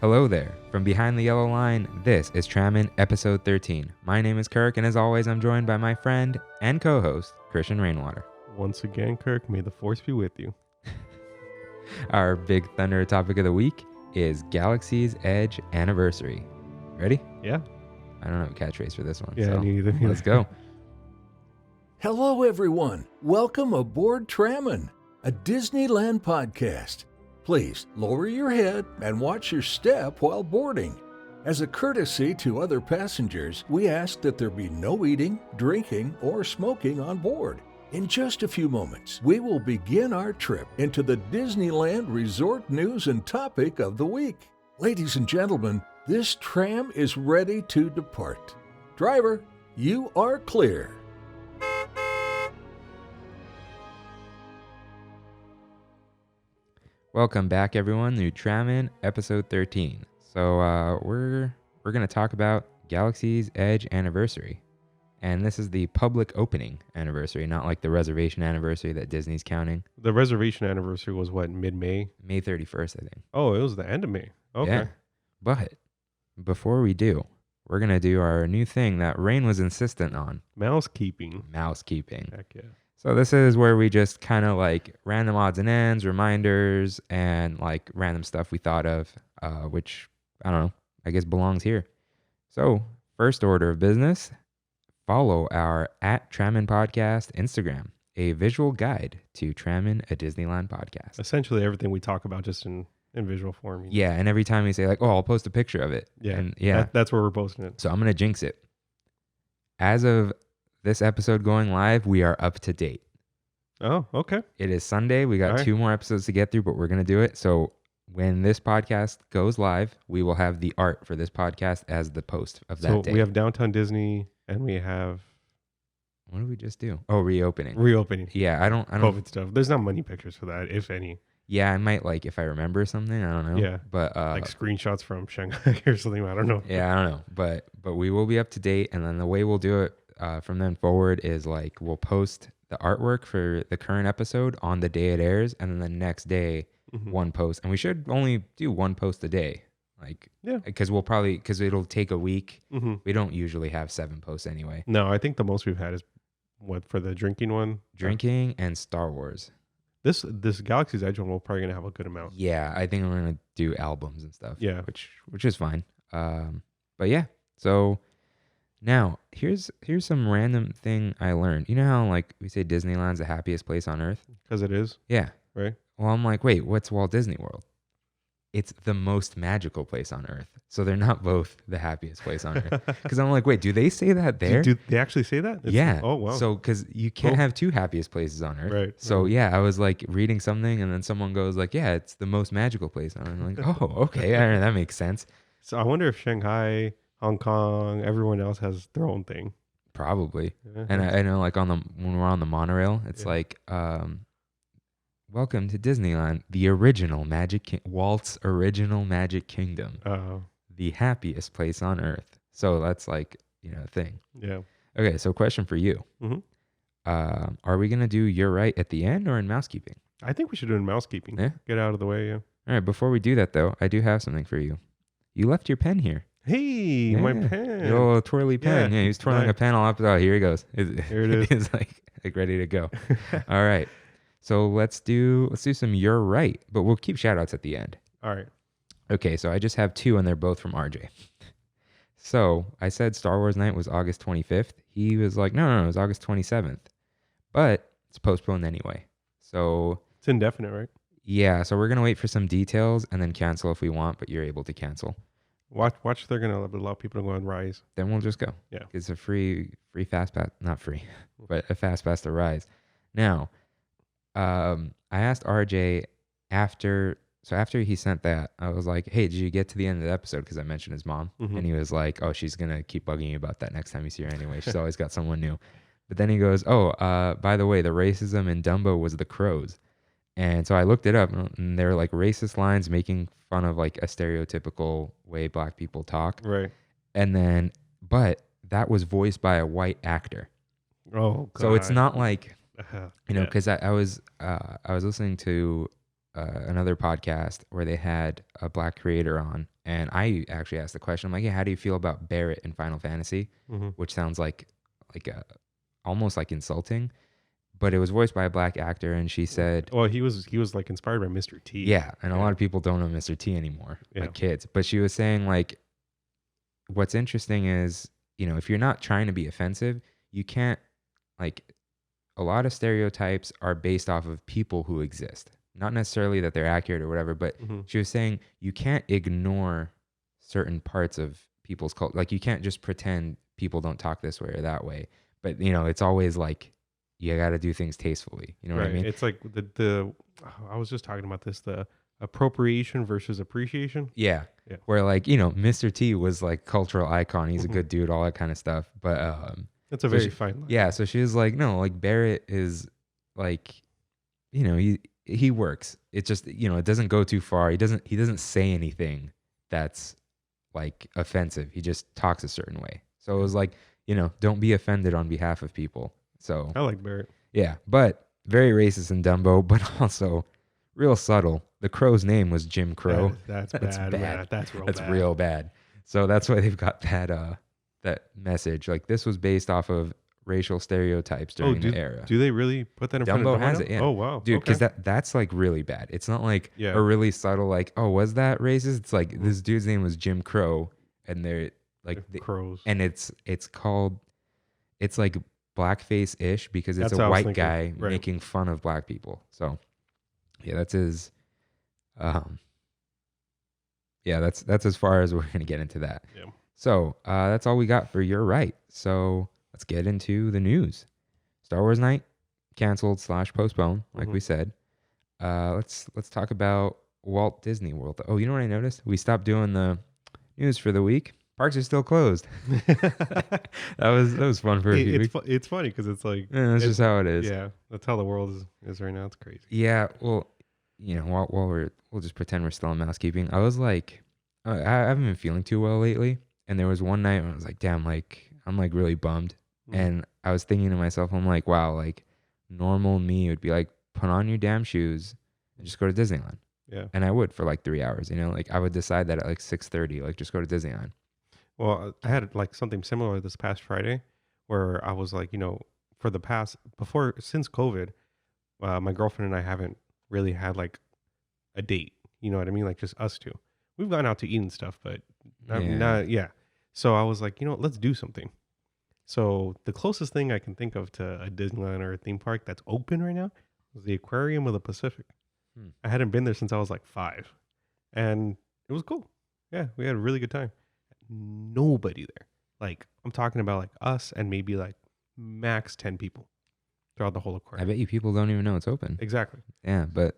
Hello there. From behind the yellow line, this is Trammin episode 13. My name is Kirk, and as always, I'm joined by my friend and co-host, Christian Rainwater. Once again, Kirk, may the force be with you. Our big thunder topic of the week is Galaxy's Edge Anniversary. Ready? Yeah. I don't have a catchphrase for this one. Yeah, so neither. let's go. Hello, everyone. Welcome aboard Trammin, a Disneyland podcast. Please lower your head and watch your step while boarding. As a courtesy to other passengers, we ask that there be no eating, drinking, or smoking on board. In just a few moments, we will begin our trip into the Disneyland Resort news and topic of the week. Ladies and gentlemen, this tram is ready to depart. Driver, you are clear. Welcome back, everyone, to Trammin episode 13. So we're going to talk about Galaxy's Edge Anniversary. And this is the public opening anniversary, not like the reservation anniversary that Disney's counting. The reservation anniversary was what, mid-May? May 31st, I think. Oh, it was the end of May. Okay. Yeah. But before we do, we're going to do our new thing that Rain was insistent on. Mouse keeping. Mouse keeping. Heck yeah. So this is where we just kind of like random odds and ends, reminders, and like random stuff we thought of, which, I don't know, I guess belongs here. So first order of business, follow our @Trammin Podcast Instagram, a visual guide to Trammin, a Disneyland podcast. Essentially everything we talk about just in visual form. You know? Yeah, and every time we say like, oh, I'll post a picture of it. Yeah. And yeah. That's where we're posting it. So I'm going to jinx it. As of this episode going live, we are up to date. Oh, okay. It is Sunday. We got All right. 2 more episodes to get through, but we're going to do it. So when this podcast goes live, we will have the art for this podcast as the post of that So day. we have Downtown Disney and we have What did we just do? Oh, reopening. reopening. Yeah, I don't. COVID stuff. There's not many pictures for that, if any. Yeah, I might like if I remember something. I don't know. Yeah. But Like screenshots from Shanghai or something. I don't know. yeah, I don't know. But we will be up to date, and then the way we'll do it from then forward is like we'll post the artwork for the current episode on the day it airs, and then the next day Mhm. one post. And we should only do one post a day, like Yeah. because it'll take a week. Mm-hmm. We don't usually have 7 posts anyway. No, I think the most we've had is what for the drinking one. Drinking and Star Wars. This Galaxy's Edge one, we're probably gonna have a good amount. Yeah, I think we're gonna do albums and stuff. Yeah. which is fine. But yeah, so now here's some random thing I learned. You know how like we say Disneyland's the happiest place on earth? Because it is, Yeah. right? Well, I'm like, wait, what's Walt Disney World? It's the most magical place on earth. So they're not both the happiest place on earth. Because I'm like, wait, do they say that there? Do they actually say that? Yeah. Oh, wow. So, because you can't Cool. have 2 happiest places on earth. Right, So, right. yeah, I was like reading something and then someone goes like, yeah, it's the most magical place. And I'm like, oh, okay. I don't know, that makes sense. So I wonder if Shanghai, Hong Kong, everyone else has their own thing. Probably. Yeah. And I know like when we're on the monorail, it's Yeah. like, welcome to Disneyland, the original Walt's original Magic Kingdom, the happiest place on earth. So that's like, a thing. Yeah. Okay, so question for you. Mhm. Are we going to do You're Right at the end or in mousekeeping? I think we should do mousekeeping. Yeah. Get out of the way. Yeah. All right, before we do that, though, I do have something for you. You left your pen here. Hey, my Yeah. pen. Your little twirly pen. Yeah, Yeah, he was twirling nice. a pen all up. Oh, here he goes. Here it is. He's like ready to go. All right. So let's do some You're Right, but we'll keep shout outs at the end. All right. Okay, so I just have 2 and they're both from RJ. So I said Star Wars Night was August 25th. He was like, no, it was August 27th. But it's postponed anyway. So It's indefinite, right? yeah, so we're going to wait for some details and then cancel if we want, but you're able to cancel. Watch. They're gonna allow people to go on Rise. Then we'll just go. Yeah. It's a free fast pass, not free, but a fast pass to Rise. Now, I asked RJ after he sent that, I was like, hey, did you get to the end of the episode? Because I mentioned his mom. Mhm. And he was like, oh, she's going to keep bugging you about that next time you see her anyway. She's always got someone new. But then he goes, oh, by the way, the racism in Dumbo was the crows. And so I looked it up, and they were like racist lines making fun of like a stereotypical way Black people talk. Right. And then, but that was voiced by a white actor. Oh, God. So it's not like, Yeah. because I was listening to another podcast where they had a black creator on, and I actually asked the question. I'm like, yeah, how do you feel about Barrett in Final Fantasy? Hmm. Which sounds like a almost like insulting, but it was voiced by a black actor, and she said, Well, he was like inspired by Mr. T. yeah, and a lot of people don't know Mr. T anymore, Yeah. like kids. But she was saying like, what's interesting is, if you're not trying to be offensive, you can't like a lot of stereotypes are based off of people who exist, not necessarily that they're accurate or whatever. But Hmm. she was saying you can't ignore certain parts of people's culture. Like you can't just pretend people don't talk this way or that way. But it's always like you got to do things tastefully. You know what I Right. mean? It's like the I was just talking about this, the appropriation versus appreciation. Yeah. Yeah. Where like Mr. T was like cultural icon. He's a Mhm. good dude, all that kind of stuff. But It's a so very she- fine line. yeah. So she was like, no, like Barrett is like, he works. It just it doesn't go too far. He doesn't say anything that's like offensive. He just talks a certain way. So it was like, don't be offended on behalf of people. So I like Barrett. yeah, but very racist in Dumbo, but also real subtle. The crow's name was Jim Crow. That's That's bad. bad. Man. That's real That's bad. real bad. So that's why they've got that message. Like this was based off of racial stereotypes during the era. Do they really put that in front Dumbo of Dumbo has now? it, yeah. Oh wow, Dude, because okay. that's like really bad. It's not like Yeah. a really subtle like, oh, was that racist? It's like Mhm. this dude's name was Jim Crow, and they're like, Crows. and it's called, it's like blackface ish because it's That's a what I was white thinking. guy Right. making fun of black people. So yeah, that's his. Yeah, that's as far as we're gonna get into that. Yeah. So that's all we got for You're Right. So let's get into the news. Star Wars Night canceled / postponed, like we said. Let's talk about Walt Disney World. Oh, you know what I noticed? We stopped doing the news for the week. Parks are still closed. that was fun for a few weeks. It's funny because it's like That's just how it is. yeah, that's how the world is right now. It's crazy. Yeah. Well, while we'll just pretend we're still in mousekeeping. I was like, I haven't been feeling too well lately, and there was one night when I was like, damn, like I'm like really bummed, Mhm. and I was thinking to myself, I'm like, wow, like normal me would be like, put on your damn shoes and just go to Disneyland. Yeah. And I would for like 3 hours, like I would decide that at like 6:30, like just go to Disneyland. Well, I had like something similar this past Friday, where I was like, for the past since COVID, my girlfriend and I haven't really had like a date. You know what I mean? Like just us two. We've gone out to eat and stuff, but yeah. So I was like, let's do something. So the closest thing I can think of to a Disneyland or a theme park that's open right now was the Aquarium of the Pacific. Hmm. I hadn't been there since I was like 5, and it was cool. Yeah, we had a really good time. Nobody there. Like I'm talking about like us and maybe like max 10 people throughout the whole I aquarium. bet you people don't even know it's open. Exactly. Yeah, but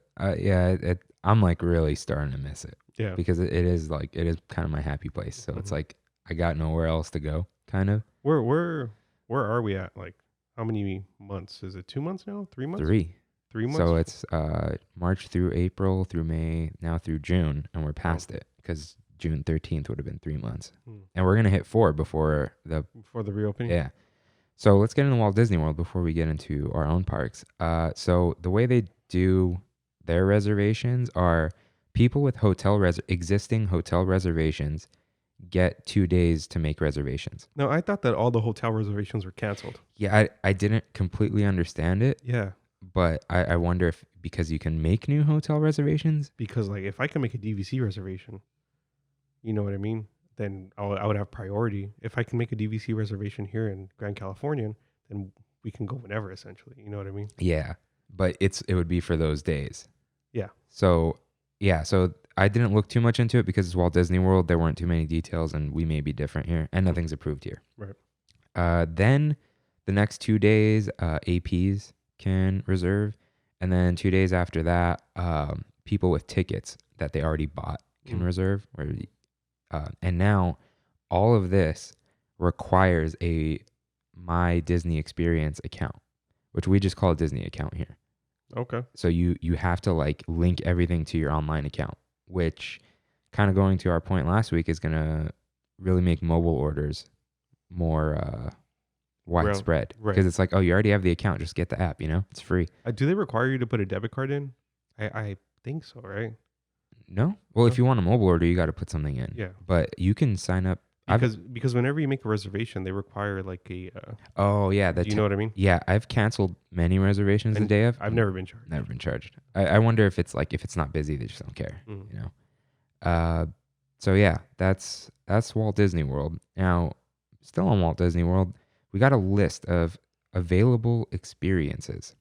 I'm like really starting to miss it Yeah. because it is kind of my happy place. So it's Mhm. like I got nowhere else to go, kind of. Where are we at? Like how many months? Is it 2 months now? 3 months? 3. 3 months? So it's March through April through May, now through June, and we're past it because June 13th would have been 3 months. Hmm. And we're going to hit 4 before the, Before the reopening? yeah. So let's get into Walt Disney World before we get into our own parks. So the way they do their reservations are people with existing hotel reservations get 2 days to make reservations. No, I thought that all the hotel reservations were canceled. Yeah, I didn't completely understand it, Yeah. but I wonder if because you can make new hotel reservations. Because like if I can make a DVC reservation, you know what I mean? Then I would have priority. If I can make a DVC reservation here in Grand California, then we can go whenever essentially. You know what I mean? Yeah, but it would be for those days. Yeah. So I didn't look too much into it because it's Walt Disney World. There weren't too many details, and we may be different here, and nothing's approved here. Right. Then the next 2 days, APs can reserve, and then 2 days after that, people with tickets that they already bought can reserve. And now all of this requires a My Disney Experience account, which we just call a Disney account here. Okay. So you have to like link everything to your online account, which kind of going to our point last week is going to really make mobile orders more widespread Right. because it's like, oh, you already have the account, just get the app, it's free. Do they require you to put a debit card in? I think so, right? No? Well, No? if you want a mobile order, you got to put something in. Yeah. But you can sign up. Because whenever you make a reservation, they require like a. Oh, yeah. Do you know what I mean? Yeah, I've canceled many reservations the And day of. I've never been charged. Never been charged. I wonder if it's like, if it's not busy, they just don't care, Mm. you know? So yeah, that's Walt Disney World. Now, still on Walt Disney World, we got a list of available experiences.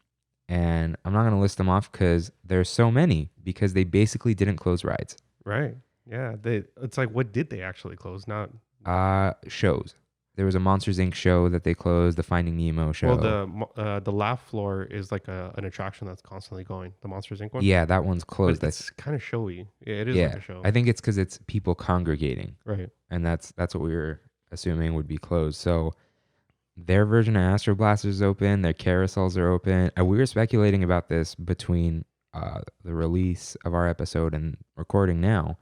And I'm not going to list them off because there's so many because they basically didn't close rides. Right. Yeah. It's like, what did they actually close? Not. Shows. There was a Monsters Inc. show that they closed, the Finding Nemo show. Well, the laugh floor is like an attraction that's constantly going. The Monsters Inc. one. Yeah, that one's But closed. it's kind of showy. Yeah, it is Yeah, like a show. I think it's because it's people congregating, Right. and that's what we were assuming would be closed. So their version of Astro Blasters is open. Their carousels are open. And we were speculating about this between the release of our episode and recording now,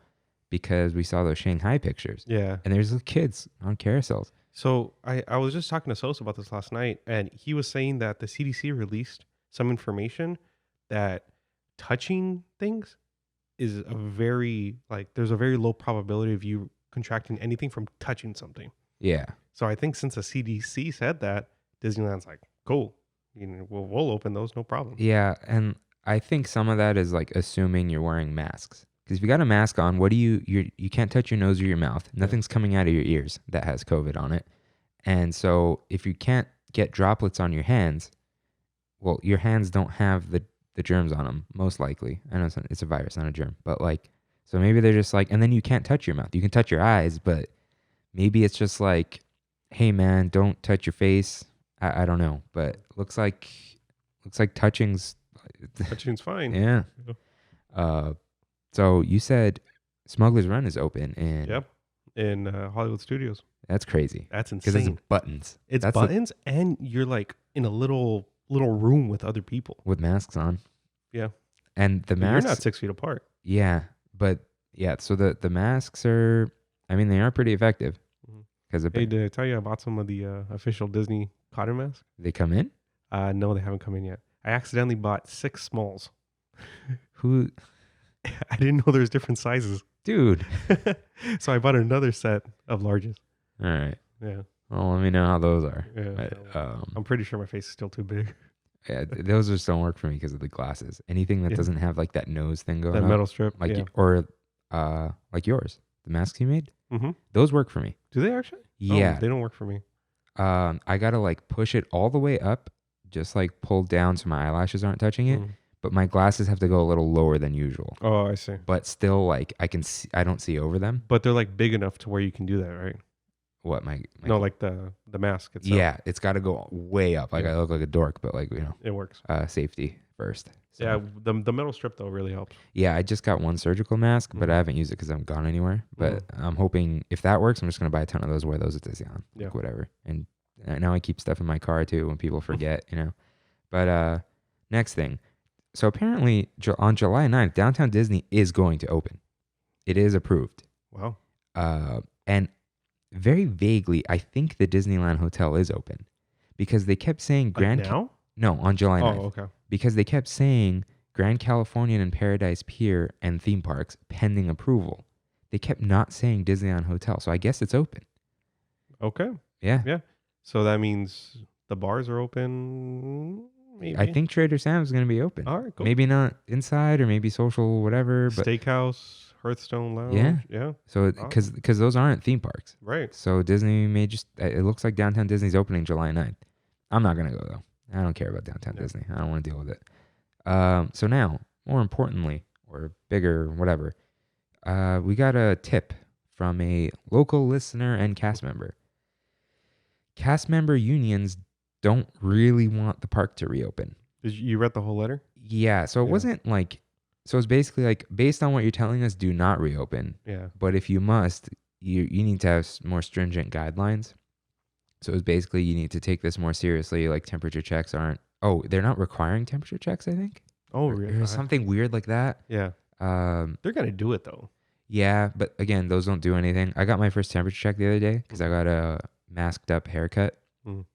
because we saw those Shanghai pictures, Yeah. and there's kids on carousels. So I was just talking to Sos about this last night, and he was saying that the CDC released some information that touching things is a very there's a very low probability of you contracting anything from touching something. Yeah. So I think since the CDC said that, Disneyland's like, cool, we'll open those, no problem. Yeah, and I think some of that is like assuming you're wearing masks. Because if you got a mask on, what do you can't touch your nose or your mouth. Nothing's coming out of your ears that has COVID on it. And so if you can't get droplets on your hands, well, your hands don't have the germs on them, most likely. I know it's a virus, not a germ. But so maybe they're just like, and then you can't touch your mouth. You can touch your eyes, but maybe it's just like, hey man, don't touch your face. I don't know. But looks like touching's Touching's fine. Yeah. So you said Smuggler's Run is open in Hollywood Studios. That's crazy. That's Because insane. it's buttons. It's buttons, and you're like in a little room with other people. With masks on. Yeah. And the You're masks. not 6 feet apart. Yeah. But yeah, so the masks are, I mean, they are pretty effective. Because Hey, did I tell you I bought some of the official Disney cotton masks? they come in? No, they haven't come in yet. I accidentally bought 6 smalls. Who? I didn't know there's different sizes. Dude. So I bought another set of larges. All right. Yeah. Well, let me know how those are. Yeah. But, I'm pretty sure my face is still too big. yeah, those just don't work for me because of the glasses. Anything that doesn't have like that nose thing going That on. metal strip. Like, Yeah. or like yours, the masks you made, Mm-hmm. those work for me. Do they actually? Yeah. Oh, they don't work for me. I gotta like push it all the way up, just like pull down so my eyelashes aren't touching it. Mm. But my glasses have to go a little lower than usual. Oh, I see. But still, like I can see, I don't see over them. But they're like big enough to where you can do that, right? What my No, like the mask itself. yeah, it's got to go way up. Like Yeah. I look like a dork, but like It works. safety first. So, Yeah, the metal strip though really helps. yeah. I just got one surgical mask, but I haven't used it because I haven't gone anywhere. But I'm hoping if that works, I'm just gonna buy a ton of those. Wear those at Disneyland, Yeah. like whatever. And now I keep stuff in my car too when people forget, you know. But next thing. So apparently on July 9th, Downtown Disney is going to open. It is approved. Wow. And very vaguely, I think the Disneyland Hotel is open because they kept saying Now? No, on July 9th. Oh, okay. Because they kept saying Grand Californian and Paradise Pier and theme parks pending approval. They kept not saying Disneyland Hotel. So I guess it's open. Okay. Yeah. Yeah. So that means the bars are open. Maybe. I think Trader Sam's is going to be open. All right, cool. Maybe not inside or maybe social, whatever. But Steakhouse, Hearthstone Lounge. Yeah. Yeah. so because those aren't theme parks. Right. So Disney may just, it looks like Downtown Disney's opening July 9th. I'm not going to go though. I don't care about Downtown Disney. I don't want to deal with it. So now, more importantly, or bigger, whatever, we got a tip from a local listener and cast member. Cast member unions don't really want the park to reopen. Did you read the whole letter? Yeah, so it Yeah. wasn't like, so it's basically like, based on what you're telling us, do not reopen. Yeah. But if you must, you need to have more stringent guidelines. So it's basically you need to take this more seriously. Like temperature checks aren't. Oh, they're not requiring temperature checks, I think. Oh, Or really? something weird like that. Yeah. They're gonna do it though. Yeah, but again, those don't do anything. I got my first temperature check the other day because I got a masked up haircut,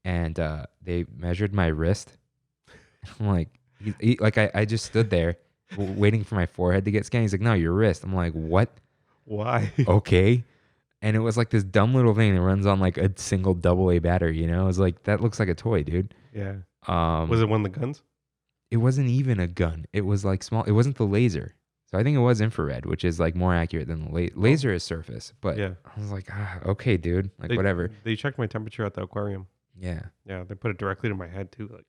and they measured my wrist. I'm like, I just stood there, waiting for my forehead to get scanned. He's like, no, your wrist. I'm like, what? Why? Okay. And it was like this dumb little thing that runs on like a single AA battery, you know? I was like, that looks like a toy, dude. Yeah. Was it one of the guns? It wasn't even a gun. It was like small. It wasn't the laser. So I think it was infrared, which is like more accurate than the laser is surface. But Yeah. I was like, okay, dude. Like, whatever. They checked my temperature at the aquarium. Yeah. Yeah, they put it directly to my head too. Like,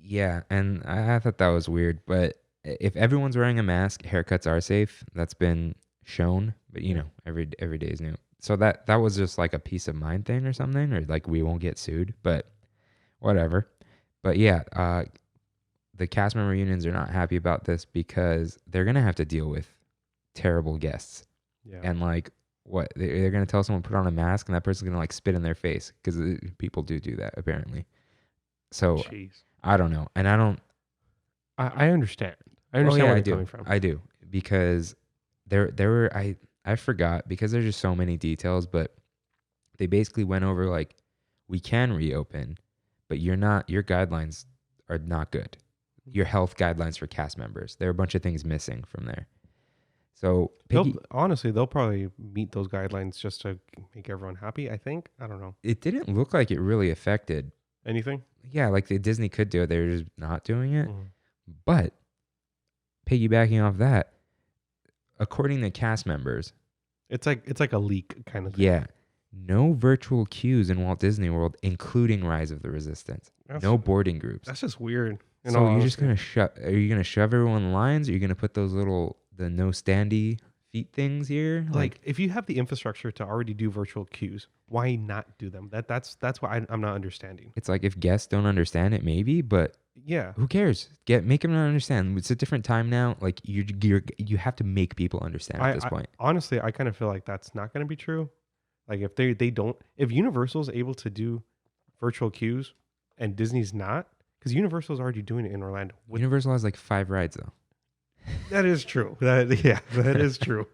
Yeah. And I thought that was weird. But if everyone's wearing a mask, haircuts are safe. That's been shown. But, you know, every day is new. So that was just like a peace of mind thing or something. Or like we won't get sued. But whatever. But yeah, the cast member unions are not happy about this because they're going to have to deal with terrible guests. yeah. And like, what? They're going to tell someone to put on a mask and that person's going to like spit in their face because people do that apparently. So Jeez. I don't know. And I don't. I understand. I Oh understand yeah, where I you're do. coming from. I do because there were I forgot because there's just so many details, but they basically went over like we can reopen, but your guidelines are not good. Your health guidelines for cast members. There are a bunch of things missing from there. So Honestly, they'll probably meet those guidelines just to make everyone happy. I think. I don't know. it didn't look like it really affected. Anything? Yeah, like Disney could do it. They were just not doing it. Mhm. But piggybacking off that, according to cast members, It's like a leak kind of thing. yeah, no virtual queues in Walt Disney World, including Rise of the Resistance. That's, No boarding groups. That's just weird. So you're just gonna are you gonna shove everyone in lines? Or are you gonna put those the no standy feet things here? like if you have the infrastructure to already do virtual queues, why not do them? That's what I'm not understanding. it's like if guests don't understand it, maybe, but Yeah. who cares? Make them understand. It's a different time now. Like you have to make people understand at this point. Honestly, I kind of feel like that's not going to be true. Like if they don't, if Universal's able to do virtual queues and Disney's not, because Universal's already doing it in Orlando. Universal has like 5 rides though. That is true. That is true.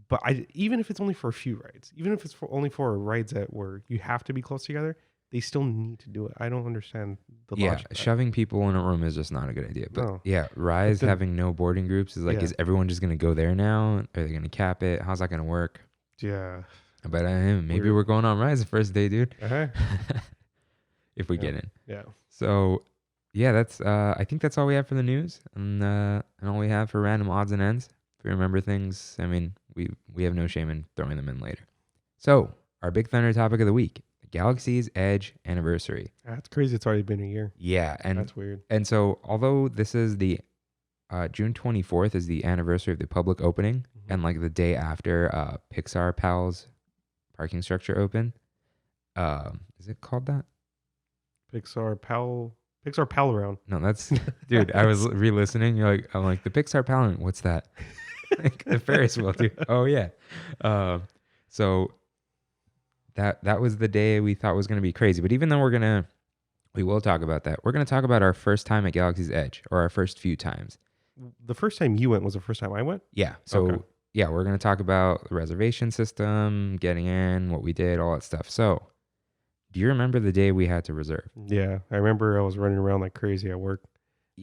But even if it's only for a few rides, even if it's only for rides where you have to be close together, they still need to do it. I don't understand the logic. of that. Shoving people in a room is just not a good idea. But No. yeah, Rise then- having no boarding groups is like, Yeah. is everyone just gonna go there now? Are they gonna cap it? How's that gonna work? Yeah. But maybe Weird. we're going on Rise the first day, dude. Uh-huh. If we Yeah. get in. Yeah. So yeah, that's I think that's all we have for the news and all we have for random odds and ends. If you remember things, I mean, we have no shame in throwing them in later. So our big thunder topic of the week: Galaxy's Edge anniversary. That's crazy. It's already been a year. Yeah, and That's weird. and so although this is the June 24th is the anniversary of the public opening, and like the day after Pixar Pals parking structure open. Is it called that? Pixar Pal Around. No, that's dude. I was re-listening. I'm like the Pixar Pal. What's that? Like the Ferris wheel, dude. Oh yeah. So that was the day we thought was going to be crazy. But even though we will talk about that. We're going to talk about our first time at Galaxy's Edge, or our first few times. The first time you went was the first time I went? Yeah. So Okay. yeah, we're going to talk about the reservation system, getting in, what we did, all that stuff. So do you remember the day we had to reserve? Yeah. I remember I was running around like crazy at work.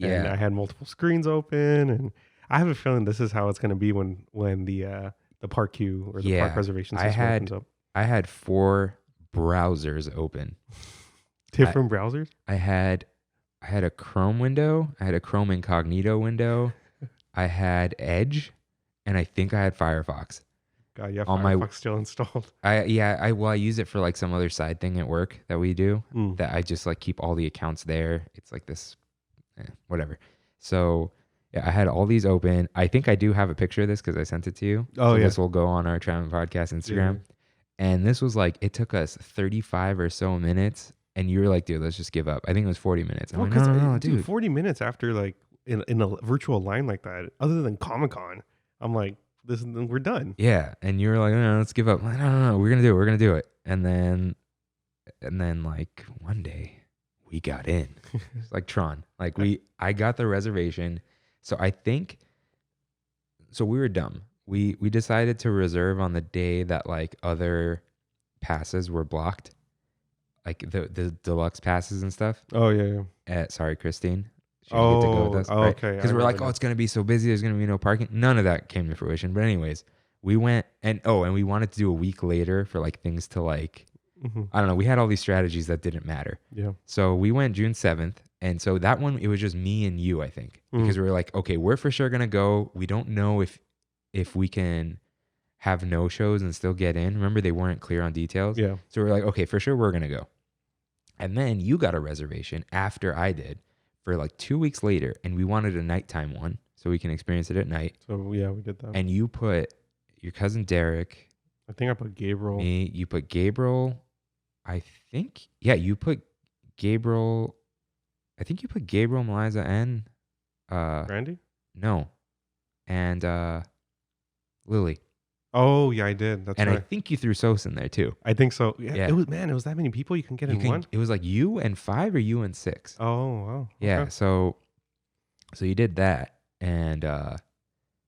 And I had multiple screens open, and I have a feeling this is how it's going to be when the park queue or the park reservation system opens up. I had 4 browsers open. Different browsers? I had a Chrome window, I had a Chrome Incognito window, I had Edge, and I think I had Firefox. God, yeah, On Firefox still installed. I use it for like some other side thing at work that we do, that I just like keep all the accounts there. It's like this, whatever. So yeah, I had all these open. I think I do have a picture of this because I sent it to you. Oh, So yeah. this will go on our Trammin podcast Instagram. And this was like, it took us 35 or so minutes. And you were like, dude, let's just give up. I think it was 40 minutes. I'm Well, like, 'cause, no, dude, 40 minutes after like in a virtual line like that, other than Comic-Con, I'm like, we're done. Yeah. And you were like, no, let's give up. I'm like, no, we're going to do it. We're going to do it. And then like one day we got in. It's like Tron. Like I got the reservation. So we were dumb. We decided to reserve on the day that like other passes were blocked. Like the deluxe passes and stuff. Oh, yeah, yeah. Sorry, Christine. she didn't get to go with Oh, us, oh, right? okay. I Because we're like, remember oh, now. it's gonna be so busy. There's gonna be no parking. None of that came to fruition. But anyways, we went and we wanted to do a week later for like things to like Hmm. I don't know. We had all these strategies that didn't matter. Yeah. So we went June 7th. And so that one, it was just me and you, I think, because we were like, okay, we're for sure going to go. We don't know if we can have no shows and still get in. Remember, they weren't clear on details. Yeah. So we're like, okay, for sure, we're going to go. And then you got a reservation after I did for like 2 weeks later. And we wanted a nighttime one so we can experience it at night. So yeah, we did that. And you put your cousin Derek, I think I put Gabriel. me, you put Gabriel. I think, yeah, you put Gabriel. I think you put Gabriel, Meliza, and Randy. no, and Lily. Oh yeah, I did. That's And right. I think you threw Sos in there too. I think so. Yeah. Yeah. It was it was that many people you can get in one. It was like you and 5 or you and 6. Oh wow. Yeah. Okay. So you did that, and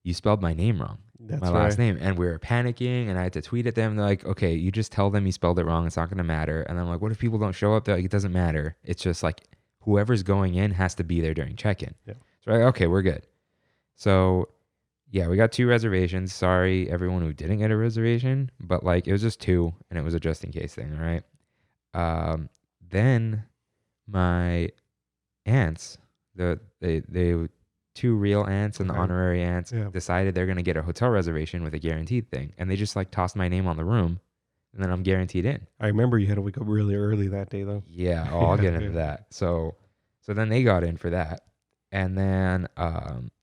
you spelled my name wrong, That's my last name, and we were panicking, and I had to tweet at them. They're like, "Okay, you just tell them you spelled it wrong. It's not going to matter." And I'm like, "What if people don't show up?" They're like, "It doesn't matter. It's just like whoever's going in has to be there during check-in." Yeah. So we're like, okay, we're good. So yeah, we got 2 reservations. Sorry, everyone who didn't get a reservation, but like it was just 2, and it was a just in case thing. All right. Then my aunts, the 2 real aunts and the Okay. honorary aunts, Yeah. decided they're gonna get a hotel reservation with a guaranteed thing, and they just like tossed my name on the room, and then I'm guaranteed in. I remember you had to wake up really early that day though. Yeah, I'll get into Yeah. that. So then they got in for that. And then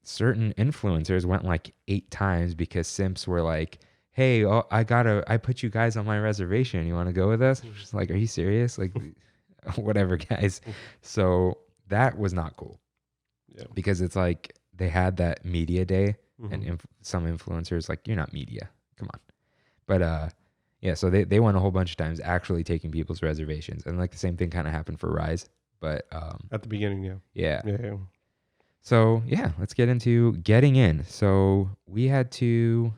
certain influencers went like 8 times because simps were like, "Hey, I put you guys on my reservation. You want to go with us?" I'm just like, "Are you serious?" Like, whatever, guys. So that was not cool Yeah. because it's like they had that media day, Mhm. and some influencers like, "You're not media. Come on." But yeah, so they went a whole bunch of times actually taking people's reservations, and like the same thing kind of happened for Rise. But At the beginning, yeah. yeah. Yeah. So yeah, let's get into getting in. So we had to.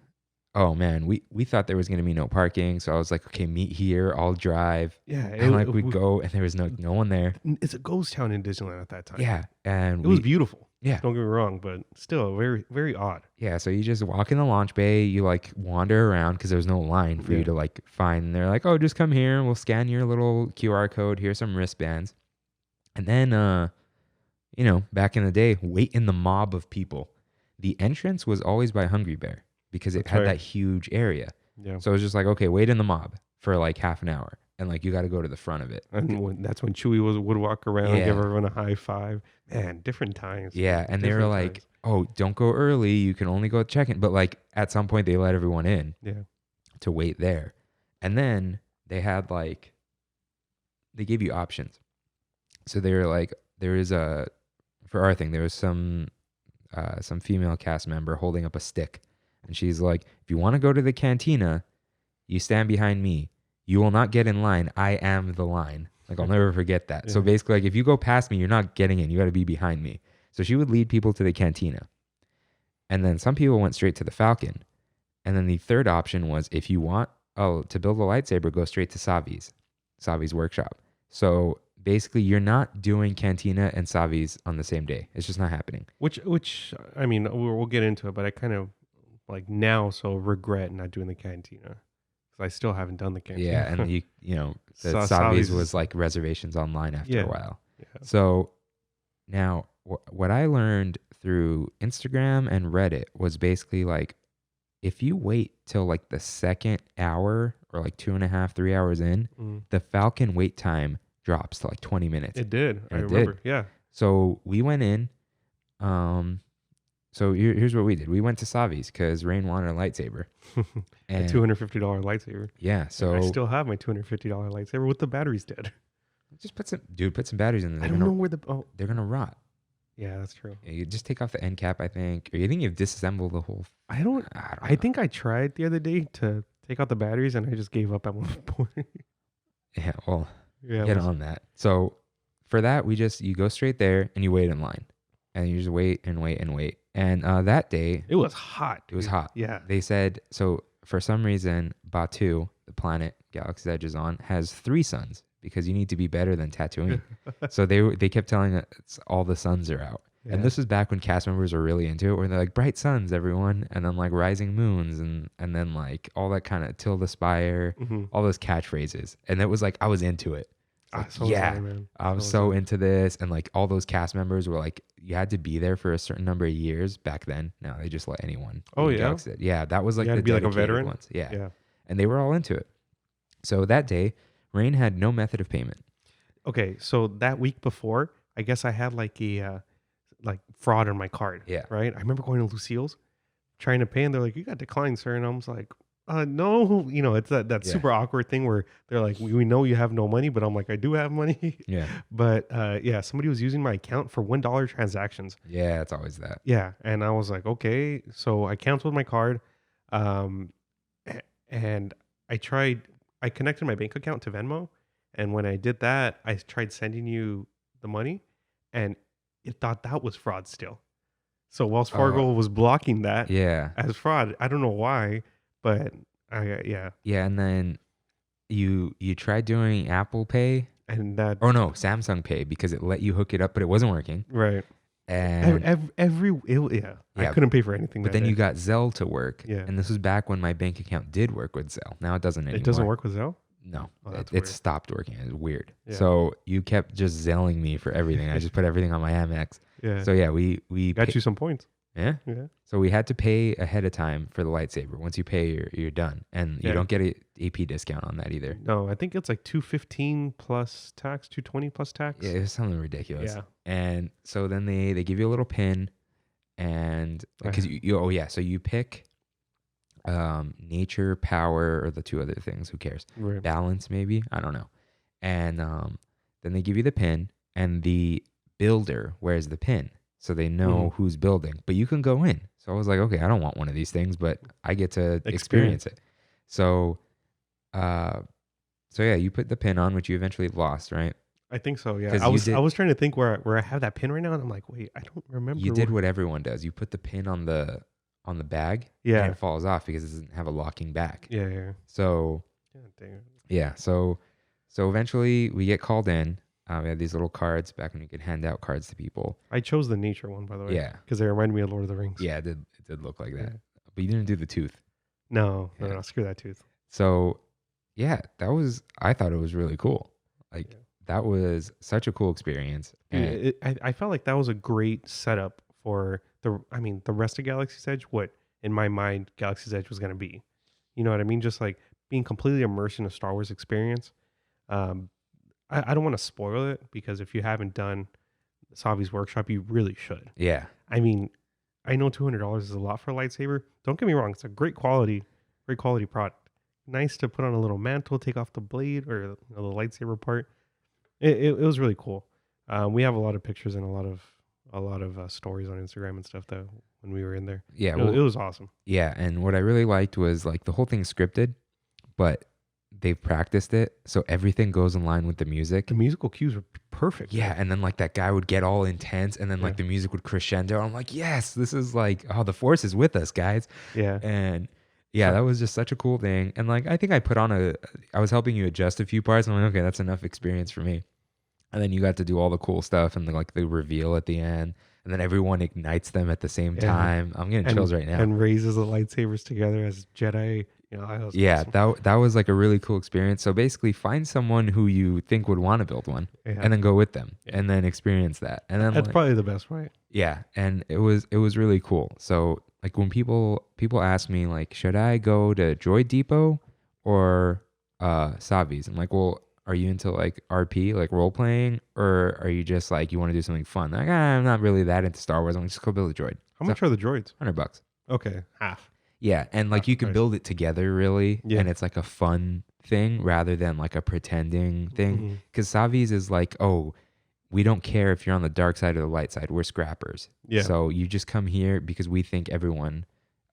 Oh man, we thought there was gonna be no parking, so I was like, okay, meet here. I'll drive. Yeah. And like we'd go, and there was no one there. It's a ghost town in Disneyland at that time. Yeah, and It was beautiful. yeah. Don't get me wrong, but still very, very odd. Yeah, so you just walk in the launch bay, you like wander around because there's no line for you Yeah. to like find. And they're like, oh, just come here and we'll scan your little QR code. Here's some wristbands. And then, back in the day, wait in the mob of people. The entrance was always by Hungry Bear because it That's had right. that huge area. Yeah. So it was just like, okay, wait in the mob for like half an hour. And like you got to go to the front of it. And that's when Chewie would walk around, Yeah. give everyone a high five. Man, different times. Yeah, and they were Different like, times. oh, don't go early. You can only go check in. But like at some point, they let everyone in Yeah. to wait there. And then they had like, they gave you options. So they were like, for our thing, there was some female cast member holding up a stick. And she's like, if you want to go to the cantina, you stand behind me. You will not get in line. I am the line. Like, I'll never forget that. So Yeah. basically, like, if you go past me, you're not getting in. You got to be behind me. So she would lead people to the cantina. And then some people went straight to the Falcon. And then the third option was if you want to build a lightsaber, go straight to Savi's workshop. So basically, you're not doing cantina and Savi's on the same day. It's just not happening. Which I mean, we'll get into it, but I kind of like now so regret not doing the cantina because I still haven't done the cantina. Yeah, and the Savi's Savi's is- was like reservations online after Yeah. a while. Yeah. So now what I learned through Instagram and Reddit was basically like, if you wait till like the second hour or like 2.5, 3 hours in, Mm. the Falcon wait time drops to like 20 minutes. It did. I And it remember. did. Yeah. So we went in. So here's what we did. We went to Savi's because Rain wanted a lightsaber. A And $250 lightsaber. yeah, so I still have my $250 lightsaber with the batteries dead. just put some batteries in there. I don't know where the They're gonna rot. yeah, that's true. Yeah, you just take off the end cap, I think. Or you think you've disassembled the whole. I don't. I think I tried the other day to take out the batteries and I just gave up at one point. Yeah, well, Yeah. get on that. So for that, you go straight there and you wait in line, and you just wait and wait and wait. And that day, It was hot. it was dude. hot. Yeah. They said so. For some reason, Batu, the planet Galaxy's Edge is on, has 3 suns because you need to be better than Tatooine. So they kept telling us all the suns are out. Yeah. And this was back when cast members were really into it, where they're like, bright suns, everyone. And then like rising moons and then like all that kind of till the spire, all those catchphrases. And it was like, I was into it. Like, so was I, man. I was so into this. And like all those cast members were like, you had to be there for a certain number of years back then. Now they just let anyone. Oh, be in yeah? Galaxy's Edge. Yeah, that was like You had the to be like a dedicated veteran? ones. Yeah. Yeah. And they were all into it. So that day, Rain had no method of payment. Okay, so that week before, I guess I had like a like fraud on my card. Yeah. Right? I remember going to Lucille's, trying to pay, and they're like, "You got declined, sir." And I was like, no. You know, it's that super awkward thing where they're like, we know you have no money, but I'm like, I do have money. Yeah. But yeah, somebody was using my account for $1 transactions. Yeah, it's always that. Yeah. And I was like, okay. So I canceled my card. And I connected my bank account to Venmo. And when I did that, I tried sending you the money, and it thought that was fraud still. So Wells Fargo was blocking that as fraud. I don't know why, but yeah. Yeah, and then you tried doing Apple Pay. And that Samsung Pay, because it let you hook it up, but it wasn't working. Right. And I couldn't pay for anything. But then you got Zelle to work. Yeah. And this was back when my bank account did work with Zelle. Now it doesn't anymore. It doesn't work with Zelle? No, Oh, it stopped working. It's weird. Yeah. So you kept just zelling me for everything. I just put everything on my Amex. Yeah. So yeah, we got you some points. Yeah. Yeah. So we had to pay ahead of time for the lightsaber. Once you pay, you're done, and you don't get a AP discount on that either. No, I think it's like $215 plus tax, $220 plus tax. Yeah, it was something ridiculous. Yeah. And so then they give you a little pin, and because so you pick nature, power, or the two other things. Who cares? Right. Balance, maybe. I don't know. And then they give you the pin, and the builder wears the pin, so they know who's building. But you can go in. So I was like, okay, I don't want one of these things, but I get to experience it. So, yeah, you put the pin on, which you eventually lost, right? I think so. Yeah. I was trying to think where I have that pin right now, and I'm like, wait, I don't remember. You did what everyone does. You put the pin on the bag, yeah, and it falls off because it doesn't have a locking back. Yeah, yeah. So, yeah, so eventually we get called in. We had these little cards back when you could hand out cards to people. I chose the nature one, by the way. Yeah, because they remind me of Lord of the Rings. Yeah, it did look like that. But you didn't do the tooth. No, screw that tooth. So, yeah, I thought it was really cool. Like that was such a cool experience. And I felt like that was a great setup for the rest of Galaxy's Edge. What in my mind Galaxy's Edge was going to be. You know what I mean? Just like being completely immersed in a Star Wars experience. I don't want to spoil it, because if you haven't done Savi's workshop, you really should. Yeah. I mean, I know $200 is a lot for a lightsaber. Don't get me wrong. It's a great quality product. Nice to put on a little mantle, take off the blade or the lightsaber part. It was really cool. We have a lot of pictures and a lot of stories on Instagram and stuff that when we were in there. Yeah. It was awesome. Yeah. And what I really liked was like the whole thing's scripted, but they've practiced it, so everything goes in line with the music. The musical cues were perfect. Yeah, and then like that guy would get all intense, and then like the music would crescendo. I'm like, yes, this is like, the Force is with us, guys. Yeah. And that was just such a cool thing. And like, I think I put on I was helping you adjust a few parts. I'm like, okay, that's enough experience for me. And then you got to do all the cool stuff and like the reveal at the end, and then everyone ignites them at the same time. I'm getting chills right now. And raises the lightsabers together as Jedi. You know, awesome. that was like a really cool experience. So basically, find someone who you think would want to build one, and then go with them, and then experience that. And then that's probably the best way. Yeah, and it was really cool. So like when people ask me like, should I go to Droid Depot or Savi's? I'm like, well, are you into like RP, like role playing, or are you just like you want to do something fun? Like, I'm not really that into Star Wars. I'm just go build a droid. How much are the droids? $100. Okay, half. Yeah, and like you can build it together really, and it's like a fun thing rather than like a pretending thing. Because Savi's is like, oh, we don't care if you're on the dark side or the light side. We're scrappers. Yeah. So you just come here because we think everyone,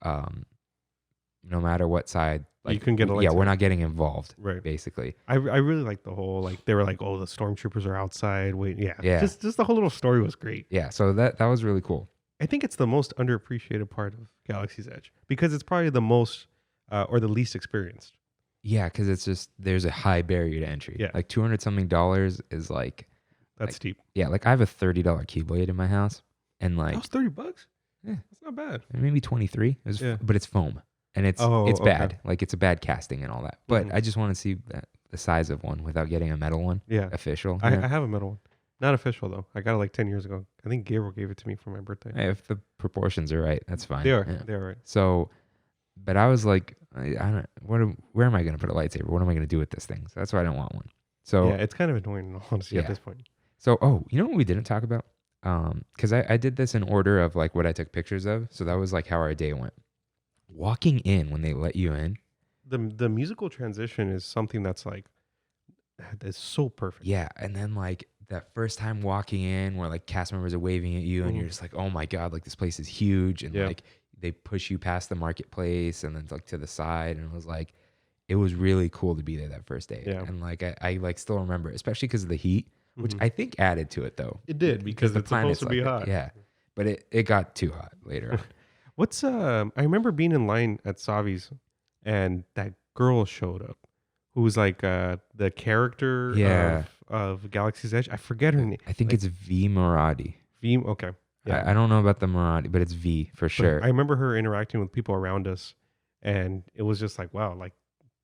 no matter what side, like, you can get. We're not getting involved. Right. Basically. I really like the whole like they were like, oh, the stormtroopers are outside. Wait, yeah. Just the whole little story was great. Yeah. So that was really cool. I think it's the most underappreciated part of Galaxy's Edge because it's probably the most or the least experienced. Yeah, because it's just there's a high barrier to entry. Yeah. Like $200 something is like That's steep. yeah, like I have a $30 Keyblade in my house, and That like was $30. yeah, That's not bad. maybe 23. Yeah. But it's foam, and it's Oh, okay. bad. Like it's a bad casting and all that. But Mhm. I just want to see the size of one without getting a metal one. Yeah. Official. I have a metal one. Not official though. I got it like 10 years ago. I think Gabriel gave it to me for my birthday. Hey, if the proportions are right, that's fine. They are. Yeah. They are right. So, but I was like, I don't. Where am I going to put a lightsaber? What am I going to do with this thing? So that's why I don't want one. So Yeah, it's kind of annoying in all honesty at Yeah. this point. So, oh, you know what we didn't talk about? Because I did this in order of like what I took pictures of. So that was like how our day went. Walking in when they let you in. The musical transition is something that's like that's so perfect. Yeah. And then like that first time walking in where like cast members are waving at you and you're just like, oh my God, like this place is huge. And Yeah. like they push you past the marketplace and then like to the side. And it was like, it was really cool to be there that first day. Yeah. And like, I like still remember, especially because of the heat, which Mhm. I think added to it though. It did because the it's supposed to be like that. hot. Yeah. But it got too hot later on. What's I remember being in line at Savi's and that girl showed up who's like the character Yeah. of Galaxy's Edge. I forget her name. I think Like, it's V Maradi. Okay. Yeah. I don't know about the Maradi, but it's V for But sure. I remember her interacting with people around us and it was just like, wow, like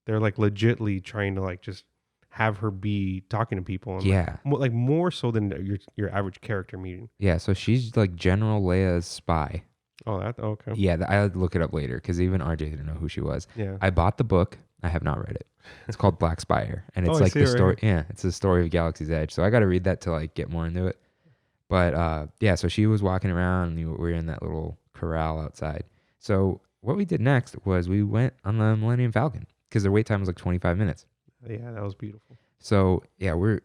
they're like legitly trying to like just have her be talking to people and Yeah. like more so than your average character meeting. Yeah. So she's like General Leia's spy. Oh, okay. Yeah. I had to look it up later because even RJ didn't know who she was. Yeah. I bought the book. I have not read it. It's called Black Spire. And it's Oh, I like see the it right story. Yeah. It's the story of Galaxy's Edge. So I got to read that to like get more into it. But yeah, so she was walking around and we were in that little corral outside. So what we did next was we went on the Millennium Falcon because the wait time was like 25 minutes. Yeah, that was beautiful. So yeah, we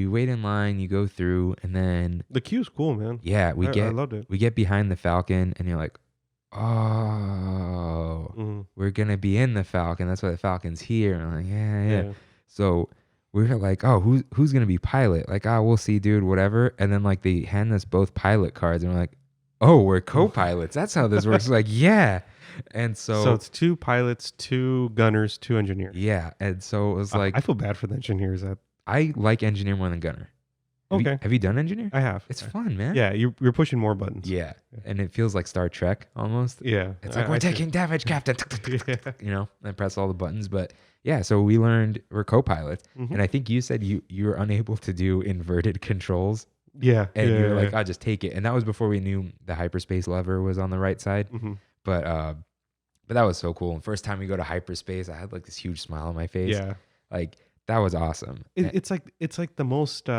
wait in line, you go through, and then The queue's cool, man. yeah, I loved it. we get behind the Falcon, and you're like, oh, Mhm. we're gonna be in the Falcon. That's why the Falcon's here. And I'm like, yeah. So we were like, oh, who's gonna be pilot? Like, oh, we'll see, dude, whatever. And then like they hand us both pilot cards, and we're like, oh, we're co-pilots. That's how this works. Like, yeah. And So it's 2 pilots, 2 gunners, 2 engineers. yeah, and so it was like I feel bad for the engineers. I like engineer more than gunner. Okay. Have you done engineer? I have. It's fun, man. Yeah, you're pushing more buttons. Yeah. And it feels like Star Trek almost. Yeah. It's like, we're taking damage, Captain. Yeah. You know, and press all the buttons. But yeah, so we learned we're co-pilots. Mhm. And I think you said you were unable to do inverted controls. Yeah. And yeah, you were yeah. like, I'll just take it. And that was before we knew the hyperspace lever was on the right side. Mhm. But that was so cool. And first time we go to hyperspace, I had like this huge smile on my face. Yeah. Like that was awesome. It's like the most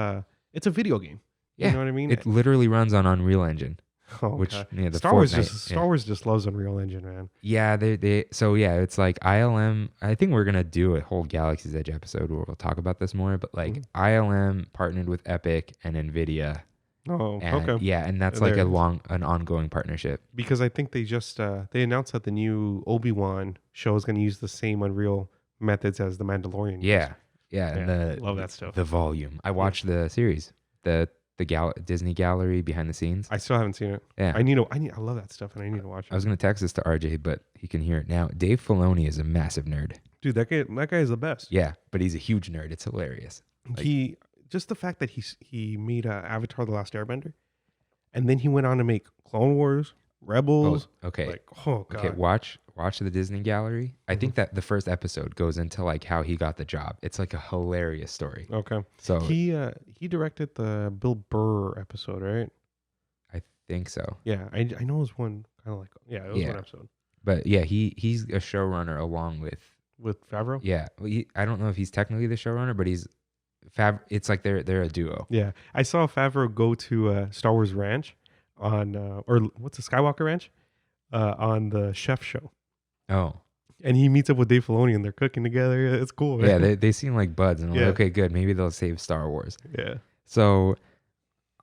it's a video game. Yeah. You know what I mean? It literally runs on Unreal Engine. Oh, which God. yeah, the Star Wars Fortnite, just loves Unreal Engine, man. yeah, they so yeah, it's like ILM. I think we're gonna do a whole Galaxy's Edge episode where we'll talk about this more. But like ILM partnered with Epic and Nvidia. Oh, And, okay. yeah, and that's There like it is. an ongoing partnership. Because I think they just they announced that the new Obi-Wan show is going to use the same Unreal methods as the Mandalorian. used. Yeah, and Yeah, love that stuff. The volume. I watched the series, the Disney Gallery behind the scenes. I still haven't seen it. Yeah, I love that stuff, and I need to watch it. I was gonna text this to RJ, but he can hear it now. Dave Filoni is a massive nerd. Dude, that guy is the best. Yeah, but he's a huge nerd. It's hilarious. Like- He just the fact that he made Avatar: The Last Airbender, and then he went on to make Clone Wars, Rebels. Okay. Like, oh god. Okay, watch the Disney Gallery. I think that the first episode goes into like how he got the job. It's like a hilarious story. Okay. So He directed the Bill Burr episode, right? I think so. Yeah, I know it was one kind of like it was one episode But yeah, he's a showrunner along with Favreau. yeah. I don't know if he's technically the showrunner, but he's It's like they're a duo. Yeah, I saw Favreau go to Star Wars Ranch on or what's the Skywalker Ranch on the Chef Show, Oh and he meets up with Dave Filoni and they're cooking together. It's cool. yeah, Man. they seem like buds, and I'm Yeah. like, okay, good. Maybe they'll save Star Wars. Yeah. So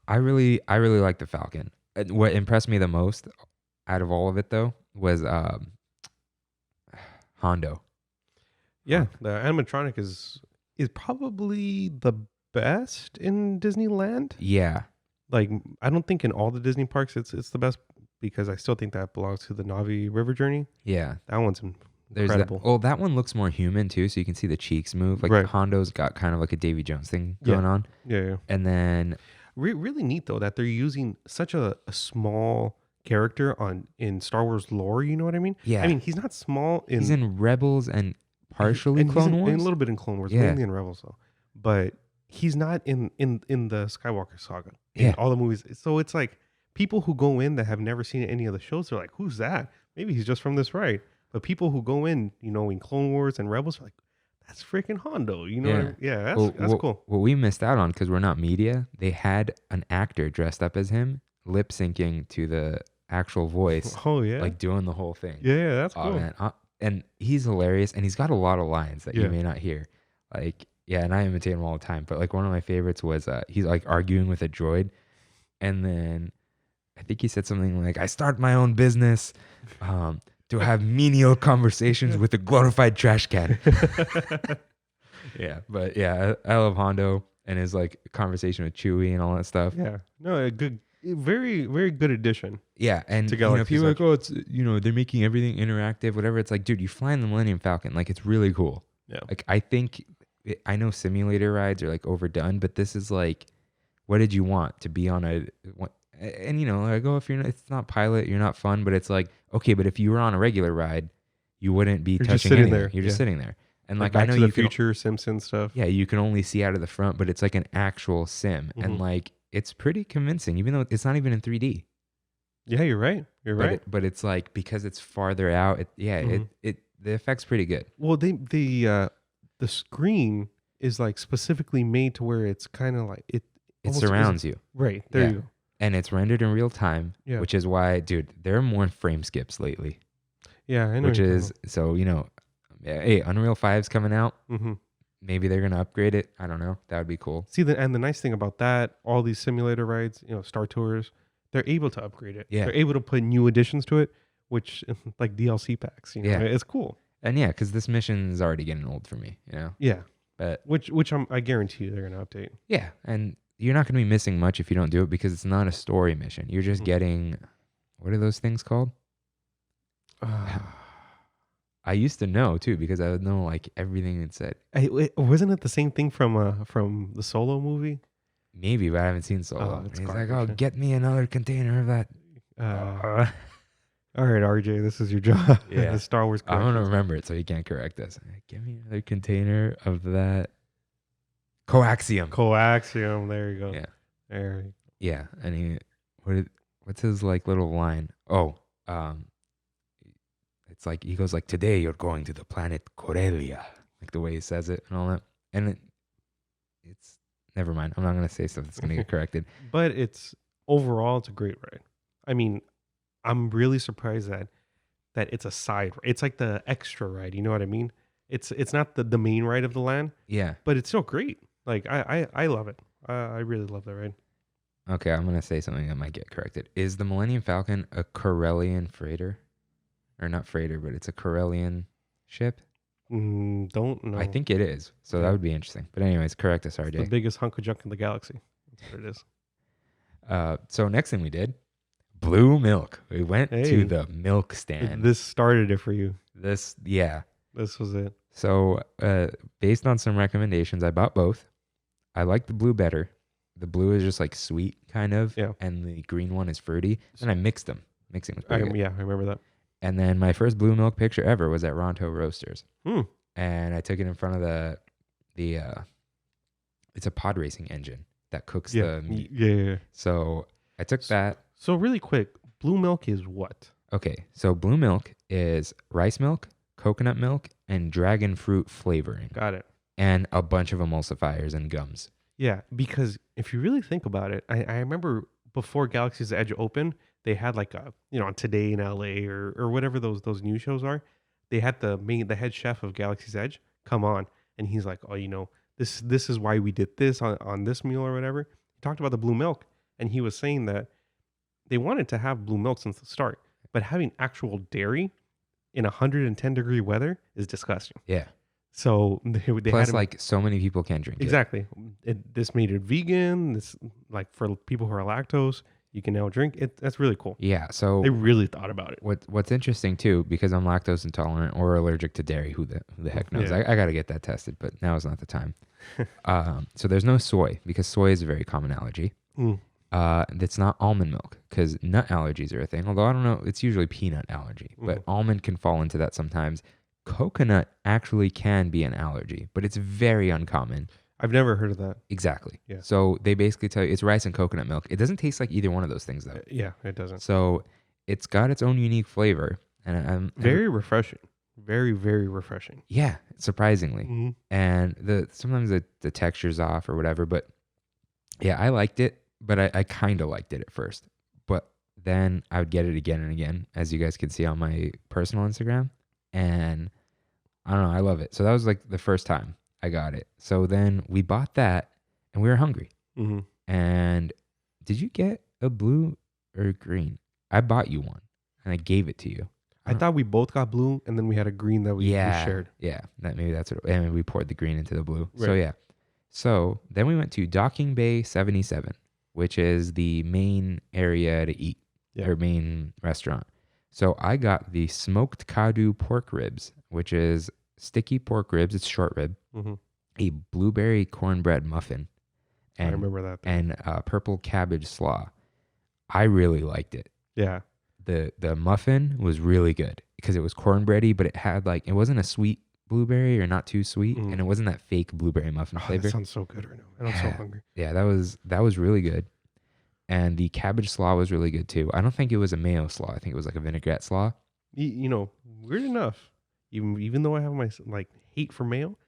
I really like the Falcon. And what impressed me the most out of all of it though was Hondo. Yeah, the animatronic is probably the best in Disneyland. Yeah. Like, I don't think in all the Disney parks it's the best because I still think that belongs to the Navi River Journey. Yeah. That one's There's that. Incredible. Well, that one looks more human too, so you can see the cheeks move. Like Right. Hondo's got kind of like a Davy Jones thing Yeah. going on. Yeah. And then Really neat though that they're using such a small character in Star Wars lore. You know what I mean? yeah, I mean, he's not small in. he's in Rebels and partially and Clone he's Wars. a little bit in Clone Wars, Yeah. mainly in Rebels though. But he's not in the Skywalker saga in Yeah. all the movies. So it's like people who go in that have never seen any of the shows, they're like, "Who's that?" Maybe he's just from this ride. But people who go in, in Clone Wars and Rebels are like, "That's freaking Hondo." You know? What I mean? Yeah, that's Well, that's what, cool. what we missed out on because we're not media, they had an actor dressed up as him, lip syncing to the actual voice, Oh yeah, like doing the whole thing. yeah, that's Oh cool. man, and he's hilarious, and he's got a lot of lines that Yeah. you may not hear. Like, yeah, and I imitate him all the time. But like one of my favorites was he's like arguing with a droid, and then I think he said something like, "I start my own business to have menial conversations with a glorified trash can." Yeah, but yeah, I love Hondo and his like conversation with Chewie and all that stuff. Yeah, no, a good, very very good addition. Yeah, and To you know, Galaxy's people are like, Edge. oh, it's they're making everything interactive, whatever. It's like, dude, you fly in the Millennium Falcon, like it's really cool. Yeah. Like I think I know simulator rides are like overdone, but this is like, what did you want to be on a? And like, oh, if you're not, it's not pilot, you're not fun, but it's like, okay, but if you were on a regular ride, you wouldn't be You're just touching sitting anything. there, You're just yeah. sitting there, and like Back I know to the you can, Future, Simpson stuff. yeah, you can only see out of the front, but it's like an actual sim, and Mhm. like it's pretty convincing, even though it's not even in 3D. Yeah, you're right. You're But right. but it's like because it's farther out. Mhm. The effect's pretty good. Well, the screen is like specifically made to where it's kind of like it. It almost is- surrounds you, Right there, Yeah. you go. and it's rendered in real time, Yeah. which is why, dude, there are more frame skips lately. Yeah, I know. Which is so hey, Unreal 5's coming out. Mm-hmm. Maybe they're gonna upgrade it. I don't know. That would be cool. See, and the nice thing about that, all these simulator rides, Star Tours, they're able to upgrade it. Yeah. They're able to put new additions to it, which like DLC packs. Yeah. It's cool. And yeah, because this mission is already getting old for me. Yeah, But which I guarantee you they're gonna update. yeah, and you're not gonna be missing much if you don't do it because it's not a story mission. You're just Mhm. getting, what are those things called? I used to know too because I would know like everything it said. Wasn't it the same thing from the Solo movie? Maybe, but I haven't seen Solo. Oh, And it's he's like, garbage, "Oh, yeah. get me another container of that." All right, RJ, this is your job. Yeah. The Star Wars. I'm gonna corrections. remember it so he can't correct us. Give me another container of that coaxium. Coaxium. There you go. Yeah. There. Yeah, and what's his like little line? Oh, it's like he goes like, "Today you're going to the planet Corellia," like the way he says it and all that. And it's never mind. I'm not gonna say stuff that's gonna get corrected. But overall, it's a great ride. I mean, I'm really surprised that it's a side. It's like the extra ride. You know what I mean? It's not the main ride of the land, Yeah. but it's still great. Like I love it. I really love that ride. Okay, I'm gonna say something that might get corrected. Is the Millennium Falcon a Corellian freighter, or not freighter, but it's a Corellian ship? Don't know. I think it is. So that would be interesting. But anyways, correct us, the RJ. biggest hunk of junk in the galaxy. That's what it is. So next thing we did, blue milk. We went Hey. to the milk stand. This started it for you. Yeah. This was it. So based on some recommendations, I bought both. I like the blue better. The blue is just like sweet, kind of, Yeah. and the green one is fruity. And I mixed them. Mixing was pretty good. Yeah, I remember that. And then my first blue milk picture ever was at Ronto Roasters. Hmm. And I took it in front of the it's a pod racing engine that cooks Yeah. the meat. Yeah. So I took that. So really quick, blue milk is what? Okay, so blue milk is rice milk, coconut milk, and dragon fruit flavoring, Got it. and a bunch of emulsifiers and gums. Yeah, because if you really think about it, I remember before Galaxy's Edge opened, they had like on Today in LA or whatever those new shows are, they had the head chef of Galaxy's Edge come on, and he's like, oh, this is why we did this on this meal or whatever. He talked about the blue milk, and he was saying that they wanted to have blue milk since the start, but having actual dairy in 110-degree weather is disgusting. Yeah. So they Plus, had like, so many people can't drink it. exactly. This made it vegan. This like for people who are lactose. you can now drink it. That's really cool. Yeah. So They really thought about it. what's interesting too, because I'm lactose intolerant or allergic to dairy, who the heck knows? Yeah. I got to get that tested, but now is not the time. So there's no soy because soy is a very common allergy. Mm. That's not almond milk because nut allergies are a thing. Although I don't know, it's usually peanut allergy, but almond can fall into that sometimes. Coconut actually can be an allergy, but it's very uncommon. I've never heard of that. Exactly. Yeah. So they basically tell you it's rice and coconut milk. It doesn't taste like either one of those things though. Yeah, it doesn't. So it's got its own unique flavor, and Very refreshing. Very, very refreshing. yeah, surprisingly. Mhm. And sometimes the texture's off or whatever, but yeah, I liked it, but I kind of liked it at first. But then I would get it again and again, as you guys can see on my personal Instagram, and I don't know, I love it. So that was like the first time I got it. So then we bought that, and we were hungry. Mhm. And did you get a blue or green? I bought you one, and I gave it to you. I thought we both got blue, and then we had a green that we shared. Yeah, maybe that's what. And we poured the green into the blue. So Right. yeah. So then we went to Docking Bay 77, which is the main area to eat, Yeah. or main restaurant. So I got the smoked Kadu pork ribs, which is sticky pork ribs. It's short rib, Mhm. a blueberry cornbread muffin, I and remember that. and purple cabbage slaw. I really liked it. Yeah. The muffin was really good because it was cornbready, but it had like, it wasn't a sweet blueberry or not too sweet, Mm. and it wasn't that fake blueberry muffin Oh, flavor. that sounds so good right now. And I'm so Yeah. hungry. Yeah, that was really good. And the cabbage slaw was really good too. I don't think it was a mayo slaw. I think it was like a vinaigrette slaw. You know, weird enough, even though I have my like hate for mayo,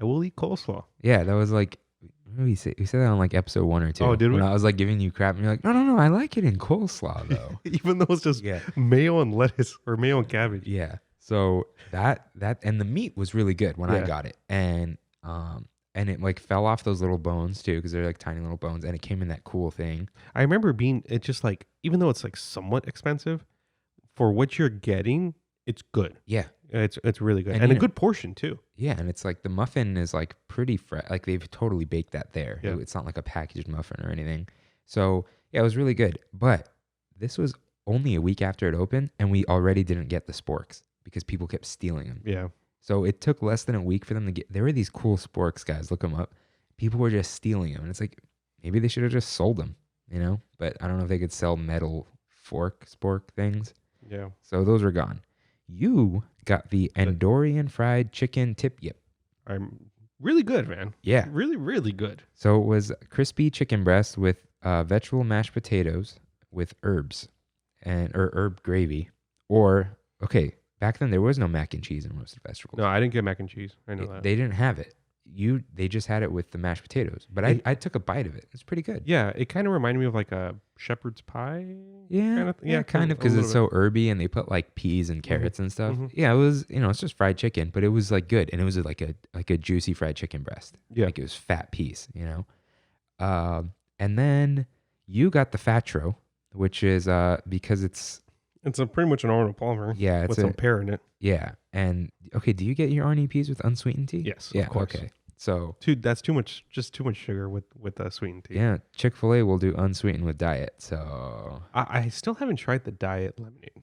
I will eat coleslaw. Yeah, that was like, what did we say? We said that on like episode 1 or 2. Oh, did we? When I was like giving you crap, and you're like, no, I like it in coleslaw though. Even though it's just Yeah. mayo and lettuce or mayo and cabbage. Yeah. So that and the meat was really good when I Yeah. got it. And it like fell off those little bones too, because they're like tiny little bones, and it came in that cool thing. I remember it just like, even though it's like somewhat expensive, for what you're getting, it's good. Yeah. It's really good. And And a you know- good portion too. Yeah, and it's like the muffin is like pretty fresh. Like they've totally baked that there. Yeah. It's not like a packaged muffin or anything. So yeah, it was really good. But this was only a week after it opened, and we already didn't get the sporks because people kept stealing them. Yeah. So it took less than a week for them to get. There were these cool sporks, guys. Look them up. People were just stealing them, and it's like maybe they should have just sold them, you know. But I don't know if they could sell metal spork things. Yeah. So those were gone. You got the Andorian fried chicken tip yip. I'm really good, man. Yeah. Really, really good. So it was crispy chicken breast with vegetable mashed potatoes with herbs or herb gravy. Or okay, back then there was no mac and cheese and roasted vegetables. No, I didn't get mac and cheese. I know that. They didn't have it. They just had it with the mashed potatoes. But I took a bite of it. It's pretty good. Yeah, it kind of reminded me of like a shepherd's pie. Yeah, kind of kind of because a it's little so herby and they put like peas and carrots and stuff. Mhm. Yeah, it was, it's just fried chicken, but it was like good, and it was like a juicy fried chicken breast. Yeah. Like it was fat piece, and then you got the fatro, which is because it's It's pretty much an Arnold Palmer. yeah, it's with some pear in it. yeah, and okay, do you get your Arnie peas with unsweetened tea? Yes, of Yeah, course. okay. So That's too much. Just too much sugar with sweetened tea. yeah, Chick-fil-A will do unsweetened with diet. So I still haven't tried the diet lemonade.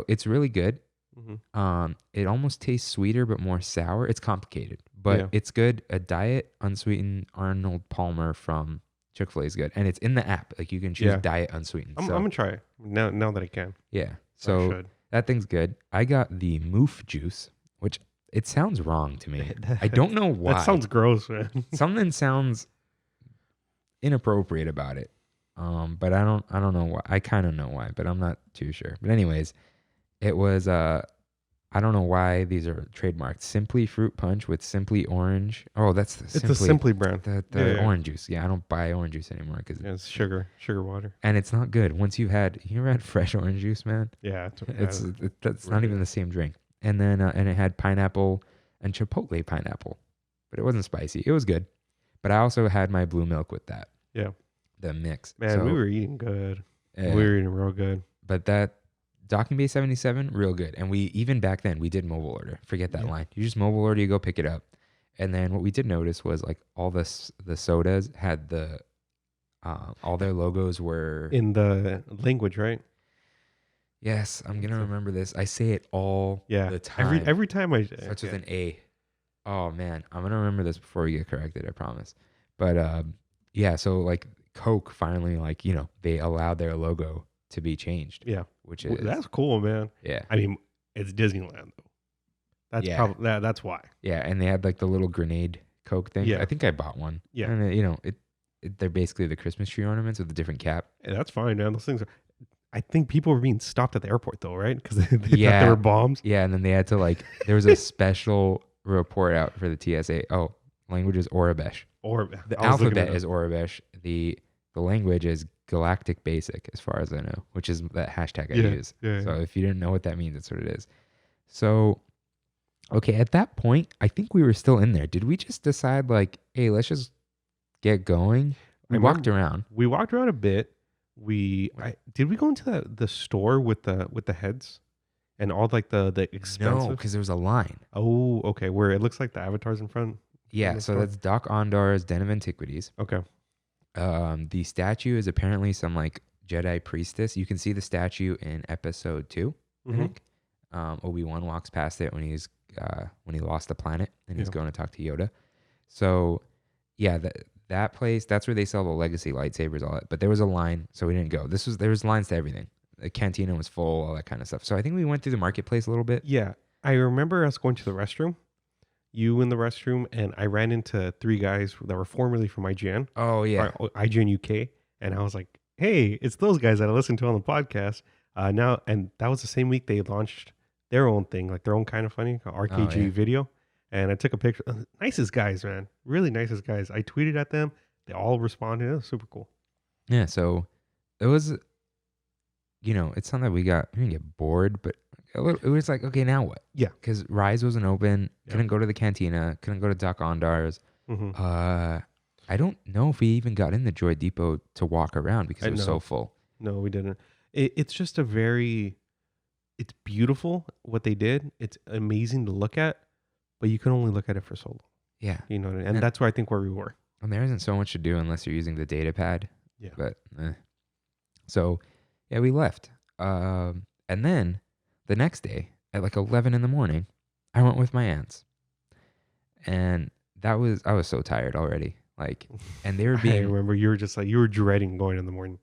it's really good. Mm-hmm. It almost tastes sweeter but more sour. It's complicated, but Yeah. it's good. A diet unsweetened Arnold Palmer from Chick-fil-A is good, and it's in the app. Like you can choose Yeah. diet unsweetened. I'm So gonna try it now that I can. yeah, I so should. that thing's good. I got the moof juice, which it sounds wrong to me. I don't know why. That sounds gross, man. Something sounds inappropriate about it. But I don't know why. I kind of know why, but I'm not too sure. But anyways, it was I don't know why these are trademarked. Simply fruit punch with Simply orange. Oh, that's the It's a Simply brand. the Yeah. orange juice. Yeah, I don't buy orange juice anymore Yeah, it's sugar water. and it's not good. Once you ever had fresh orange juice, man? Yeah, That's not really even the same drink. And then and it had pineapple and chipotle pineapple, but it wasn't spicy. It was good. But I also had my blue milk with that. Yeah. The mix. Man, So, we were eating good. yeah. We were eating real good. But that Docking Bay 77, real good. And we, even back then, we did mobile order. Forget that Yeah. line. You just mobile order, you go pick it up. And then what we did notice was like all the sodas had the All their logos were. In the language, right? Yes, I'm gonna So- remember this. I say it all Yeah. the time. Every time I Starts with yeah. an A. Oh man, I'm gonna remember this before we get corrected. I promise. But yeah. So like Coke finally, like they allowed their logo to be changed, Yeah. which is That's cool, man. yeah, I mean, it's Disneyland though. That's Yeah. probably that's why. yeah, and they had like the little grenade Coke thing. Yeah. I think I bought one. Yeah. and they're basically the Christmas tree ornaments with a different cap. And that's fine, man. Those things are. I think people were being stopped at the airport though, right? Because they thought Yeah. they were bombs. Yeah, and then they had to like there was a special report out for the TSA. Oh, language is Orabesh. Or The I was looking alphabet it up. is Orabesh. The language is Galactic Basic, as far as I know, which is that hashtag I Yeah, use. yeah, So if you didn't know what that means, that's what it is. So, okay, at that point, I think we were still in there. Did we just decide like, hey, let's just get going? We I walked remember- around. We walked around a bit. Did we go into the store with the heads and all like the No, expensive? because there was a line. Oh, okay. Where it looks like the avatars in front. Yeah, the so store? that's Doc Ondar's Den of Antiquities. Okay. The statue is apparently some like Jedi priestess. You can see the statue in episode 2, I Mhm. think. Obi-Wan walks past it when he lost the planet and he's Yeah. going to talk to Yoda. So yeah, that place, that's where they sell the legacy lightsabers, all that. But there was a line, so we didn't go. There was lines to everything. The cantina was full, all that kind of stuff. So I think we went through the marketplace a little bit. Yeah, I remember us going to the restroom. You in the restroom, and I ran into 3 guys that were formerly from IGN, Oh yeah. or IGN UK, and I was like, "Hey, it's those guys that I listened to on the podcast." Now, and that was the same week they launched their own thing, like their own kind of funny RKG yeah. video, and I took a picture. Nicest guys, man, really nicest guys. I tweeted at them. They all responded. It was super cool. Yeah, so it was, it's not that we didn't get bored, but it was like, okay, now what? Yeah. Because Rise wasn't open, Yeah. couldn't go to the cantina, couldn't go to Doc Ondar's. hmm I don't know if we even got in the Droid Depot to walk around because I it was know. so full. No, we didn't. It's just it's beautiful what they did. It's amazing to look at, but you can only look at it for so long. Yeah. You know, and And- that's where I think where we were. And there isn't so much to do unless you're using the data pad. Yeah. But, so, yeah, we left. And then the next day at like 11 in the morning, I went with my aunts. And I was so tired already. Like, and they were I being, remember you were just like you were dreading going in the morning.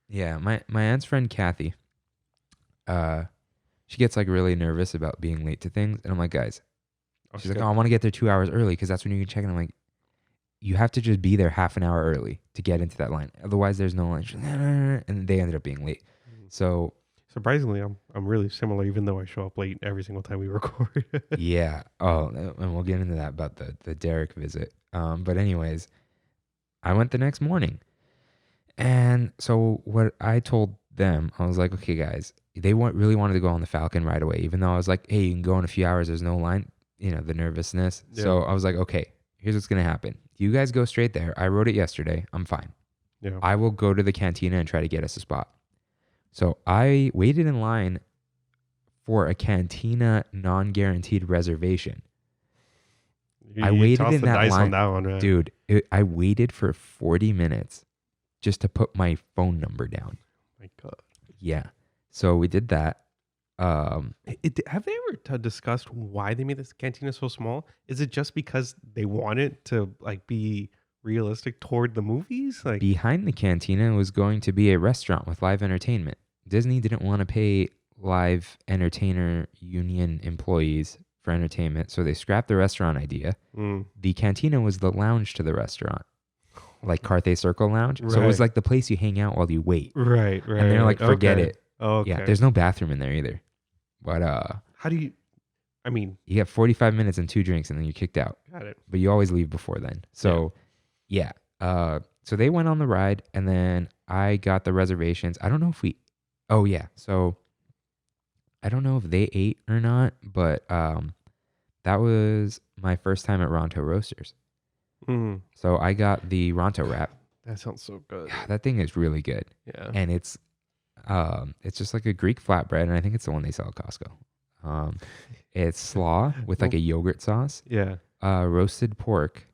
yeah, my aunt's friend Kathy, she gets like really nervous about being late to things. And I'm like, guys, she's like, oh, I want to get there 2 hours early because that's when you can check in. I'm like, you have to just be there half an hour early to get into that line. Otherwise, there's no line. She's like, "Nah." And they ended up being late. So Surprisingly, I'm really similar, even though I show up late every single time we record. yeah. Oh, and we'll get into that about the Derek visit. But anyways, I went the next morning. And so what I told them, I was like, okay, guys, they really wanted to go on the Falcon right away, even though I was like, hey, you can go in a few hours. There's no line, the nervousness. Yeah. So I was like, okay, here's what's going to happen. You guys go straight there. I wrote it yesterday. I'm fine. Yeah. I will go to the cantina and try to get us a spot. So I waited in line for a cantina non-guaranteed reservation. I You waited tossed in the that dice line. on that one, right? Dude, I waited for 40 minutes just to put my phone number down. My God. Yeah. So we did that. Have they ever discussed why they made this cantina so small? Is it just because they want it to like be realistic toward the movies? Like, Behind the cantina was going to be a restaurant with live entertainment. Disney didn't want to pay live entertainer union employees for entertainment, so they scrapped the restaurant idea. The cantina was the lounge to the restaurant, like Carthay Circle Lounge. So it was Right. like the place you hang out while you wait. right. And they're like, forget okay. it. Oh, okay. Yeah, there's no bathroom in there either. But How do you? I mean, you get 45 minutes and 2 drinks, and then you're kicked out. got it. But you always leave before then. So yeah. So they went on the ride, and then I got the reservations. I don't know if oh yeah. So I don't know if they ate or not, but that was my first time at Ronto Roasters. Mm, So I got the Ronto wrap. that sounds so good. That thing is really good. Yeah. And it's just like a Greek flatbread, and I think it's the one they sell at Costco. It's slaw with like a yogurt sauce, Yeah. roasted pork,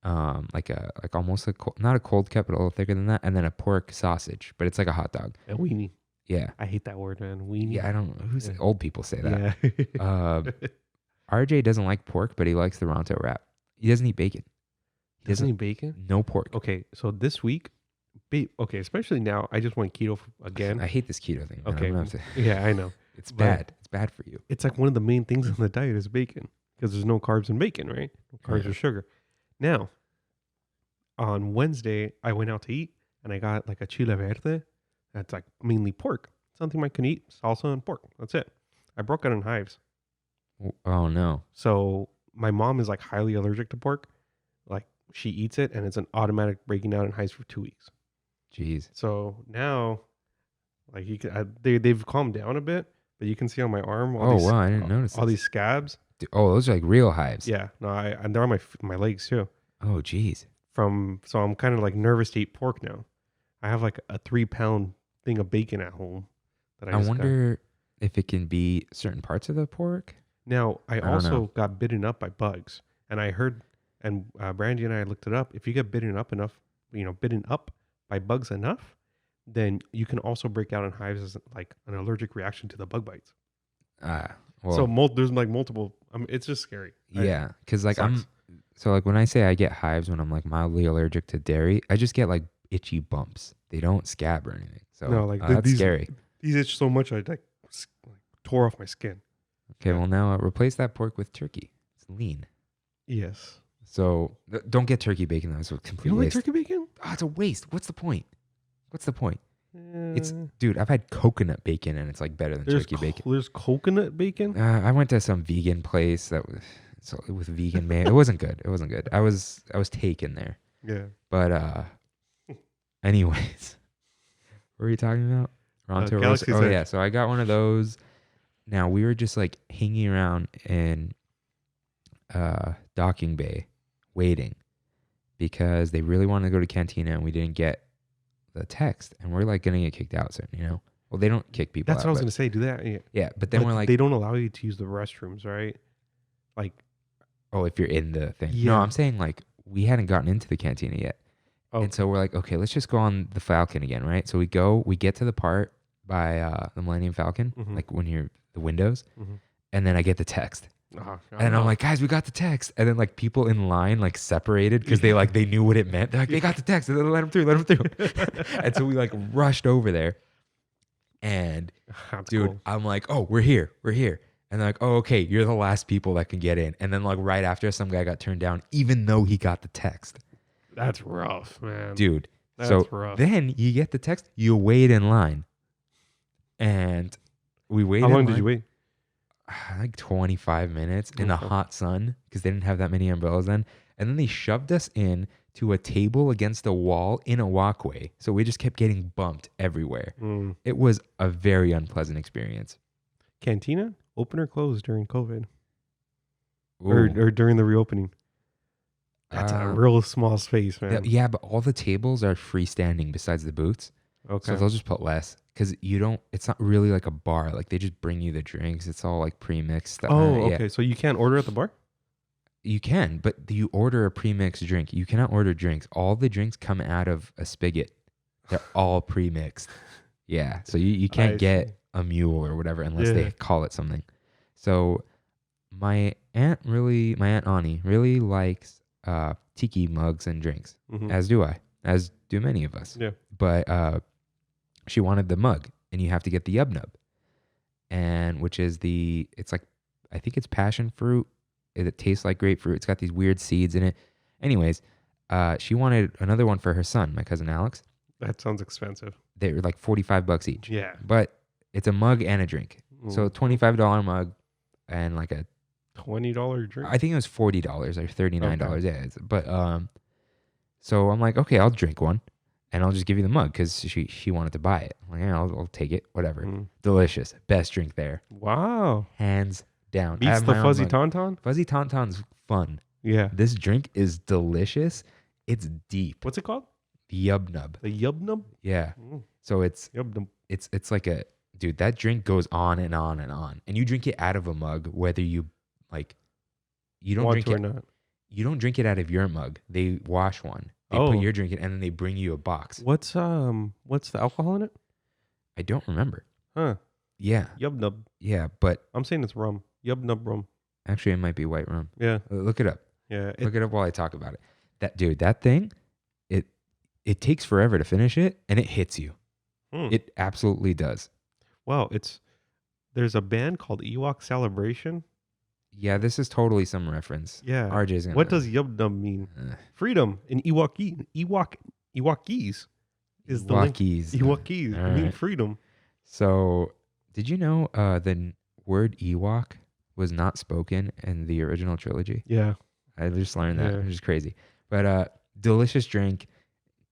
like almost not a cold cut, but a little thicker than that, and then a pork sausage, but it's like a hot dog. A weenie. Yeah, I hate that word, man. Weenie. yeah. I don't know who's Yeah. old people say that. Yeah. RJ doesn't like pork, but he likes the Ronto wrap. He doesn't eat bacon. He Doesn't doesn't eat bacon? no pork. Okay, so this week, okay, especially now, I just went keto again. I hate this keto thing. Man. Okay, I'm gonna have to, yeah, I know. it's But- bad. It's bad for you. It's like one of the main things on the diet is bacon because there's no carbs in bacon, right? No carbs Yeah. or sugar. Now, on Wednesday, I went out to eat and I got like a chile verde. That's like mainly pork. Something I can eat, salsa and pork. That's it. I broke out in hives. Oh no. So my mom is like highly allergic to pork. Like she eats it and it's an automatic breaking out in hives for 2 weeks. Jeez. So now, like you can, they've calmed down a bit, but you can see on my arm. Oh wow, I didn't notice all this. these scabs. Oh, those are like real hives. Yeah, no, and they're on my legs too. Oh jeez. So I'm kind of like nervous to eat pork now. I have like a 3-pound thing of bacon at home that I I just got. wonder if it can be certain parts of the pork. Now I don't also know. got bitten up by bugs, and I heard, and Brandy and I looked it up. If you get bitten up by bugs enough, then you can also break out in hives as like an allergic reaction to the bug bites. Well, So there's like multiple. It's just scary. yeah, because like Sucks. like when I say I get hives when I'm like mildly allergic to dairy, I just get like itchy bumps. They don't scab or anything. So No, like that's these- scary. These itch so much I like tore off my skin. Okay, well now replace that pork with turkey. It's lean. Yes. So don't get turkey bacon. That's a You complete don't like waste. turkey bacon? Oh, it's a waste. What's the point? What's the point? It's Uh, dude. I've had coconut bacon and it's like better than turkey bacon. There's coconut bacon. I went to some vegan place that was with vegan man. It wasn't good. It wasn't good. I was taken there. Yeah. But anyways, what were you talking about? Ronto roast. Galaxy's Oh Edge. yeah, so I got one of those. Now we were just like hanging around in docking bay, waiting because they really wanted to go to Cantina and we didn't get the text, and we're like gonna get kicked out soon. You know, well they don't kick people. That's out, what I was but- gonna say. Do that. Yeah. Yeah, but then But we're like, they don't allow you to use the restrooms, right? Like, oh, if you're in the thing. No, Yeah. I'm saying like we hadn't gotten into the Cantina yet. oh, And so we're like, okay, let's just go on the Falcon again, right? So we get to the part by the Millennium Falcon, Mhm. like when you're the windows, Mhm. and then I get the text. uh-huh. And I'm like, guys, we got the text. And then like people in line like separated because they knew what it meant. They're like, they got the text. And then let them through. And so we like rushed over there. And That's dude, cool. I'm like, oh, we're here. And they're like, oh, okay, you're the last people that can get in. And then like right after, some guy got turned down, even though he got the text. That's rough, man. Dude. That's So rough. then you get the text, you wait in line. And we waited. How long did you wait? Like 25 minutes in the Okay. hot sun because they didn't have that many umbrellas then. And then they shoved us in to a table against a wall in a walkway. So we just kept getting bumped everywhere. Mm. It was a very unpleasant experience. Cantina open or closed during COVID Ooh. or during the reopening? That's a Uh, real small space, man. Yeah, but all the tables are freestanding besides the booths. Okay. So they'll just put less because it's not really like a bar. Like they just bring you the drinks. It's all like pre-mixed stuff. Oh, Yeah. okay. So you can't order at the bar? You can, but you order a pre-mixed drink. You cannot order drinks. All the drinks come out of a spigot. They're all pre-mixed. Yeah. So you can't I get see. a mule or whatever unless Yeah. they call it something. So my aunt Ani really likes tiki mugs and drinks, Mhm. as do I, as do many of us. Yeah. But she wanted the mug, and you have to get the yub nub, and which is it's like, I think it's passion fruit. It tastes like grapefruit. It's got these weird seeds in it. Anyways, she wanted another one for her son, my cousin Alex. That sounds expensive. They were like $45 each, Yeah. but it's a mug and a drink. So Mm. $25 mug and like a, $20 drink. I think it was $40 or $39. Yeah. But so I'm like, okay, I'll drink one, and I'll just give you the mug because she wanted to buy it. I'm like, yeah, I'll take it, whatever. Mm. Delicious, best drink there, Wow. hands down. I Beats have the my own fuzzy mug. tauntaun? Fuzzy Tauntaun's fun. Yeah. This drink is delicious. It's deep. What's it called? Yub nub. The yub nub? Yeah. Mm. So it's Yub nub. it's like a dude. That drink goes on and on and on, and you drink it out of a mug, whether you like. You don't Want drink to or it. not? you don't drink it out of your mug. They wash one. They Oh. put your drink in, and then they bring you a box. What's the alcohol in it? I don't remember. Huh. Yeah. Yub nub. Yeah, but I'm saying it's rum. Yub nub rum. actually it might be white rum. Yeah. Look it up. Yeah. Look it up while I talk about it. That thing, it takes forever to finish it, and it hits you. It absolutely does. Wow. There's a band called Ewok Celebration. Yeah, this is totally some reference. Yeah. RJ's gonna. What does Yub nub mean? Freedom in Ewokese is the link. Ewokese. Ewokese All mean right. freedom. So, did you know the word Ewok was not spoken in the original trilogy? Yeah. I just learned that, Yeah. which is crazy. But delicious drink,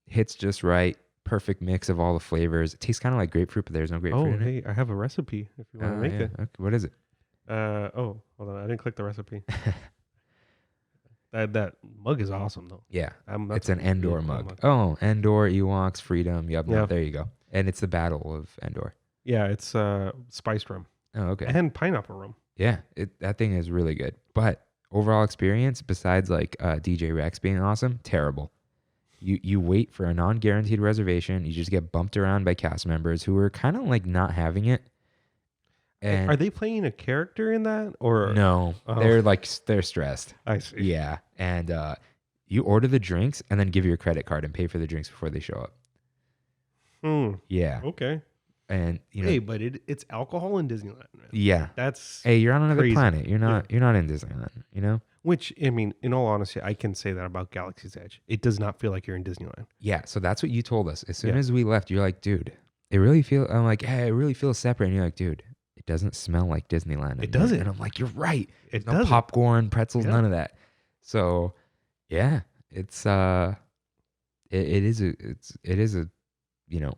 hits just right, perfect mix of all the flavors. It tastes kind of like grapefruit, but there's no grapefruit Oh, in it. hey, I have a recipe if you want to make Yeah. it. Okay. What is it? Oh, hold on. I didn't click the recipe. That mug is awesome though. Yeah, That's it's an a Endor beautiful mug. Oh, Endor, Ewoks, Freedom. Yep, Yeah. there you go. And it's the Battle of Endor. Yeah, it's spiced rum Oh, okay. and pineapple rum. Yeah, that thing is really good. But overall experience, besides like DJ Rex being awesome, terrible. You wait for a non-guaranteed reservation. You just get bumped around by cast members who are kind of like not having it. And Are they playing a character in that or no, Oh. they're stressed. I see. Yeah, and you order the drinks and then give your credit card and pay for the drinks before they show up. Yeah, Okay. and you know, Hey, but it's alcohol in Disneyland, man. yeah. That's Hey, you're on another crazy. planet. You're not in Disneyland. You know. which I mean, in all honesty, I can say that about Galaxy's Edge. It does not feel like you're in Disneyland. Yeah, so that's what you told us. As soon Yeah. as we left, you're like, dude, I'm like, hey, it really feels separate. And you're like, dude, it doesn't smell like Disneyland. in It there. doesn't. And I'm like, you're right. It No does. popcorn, pretzels, Yeah. none of that. So, yeah, it's it is a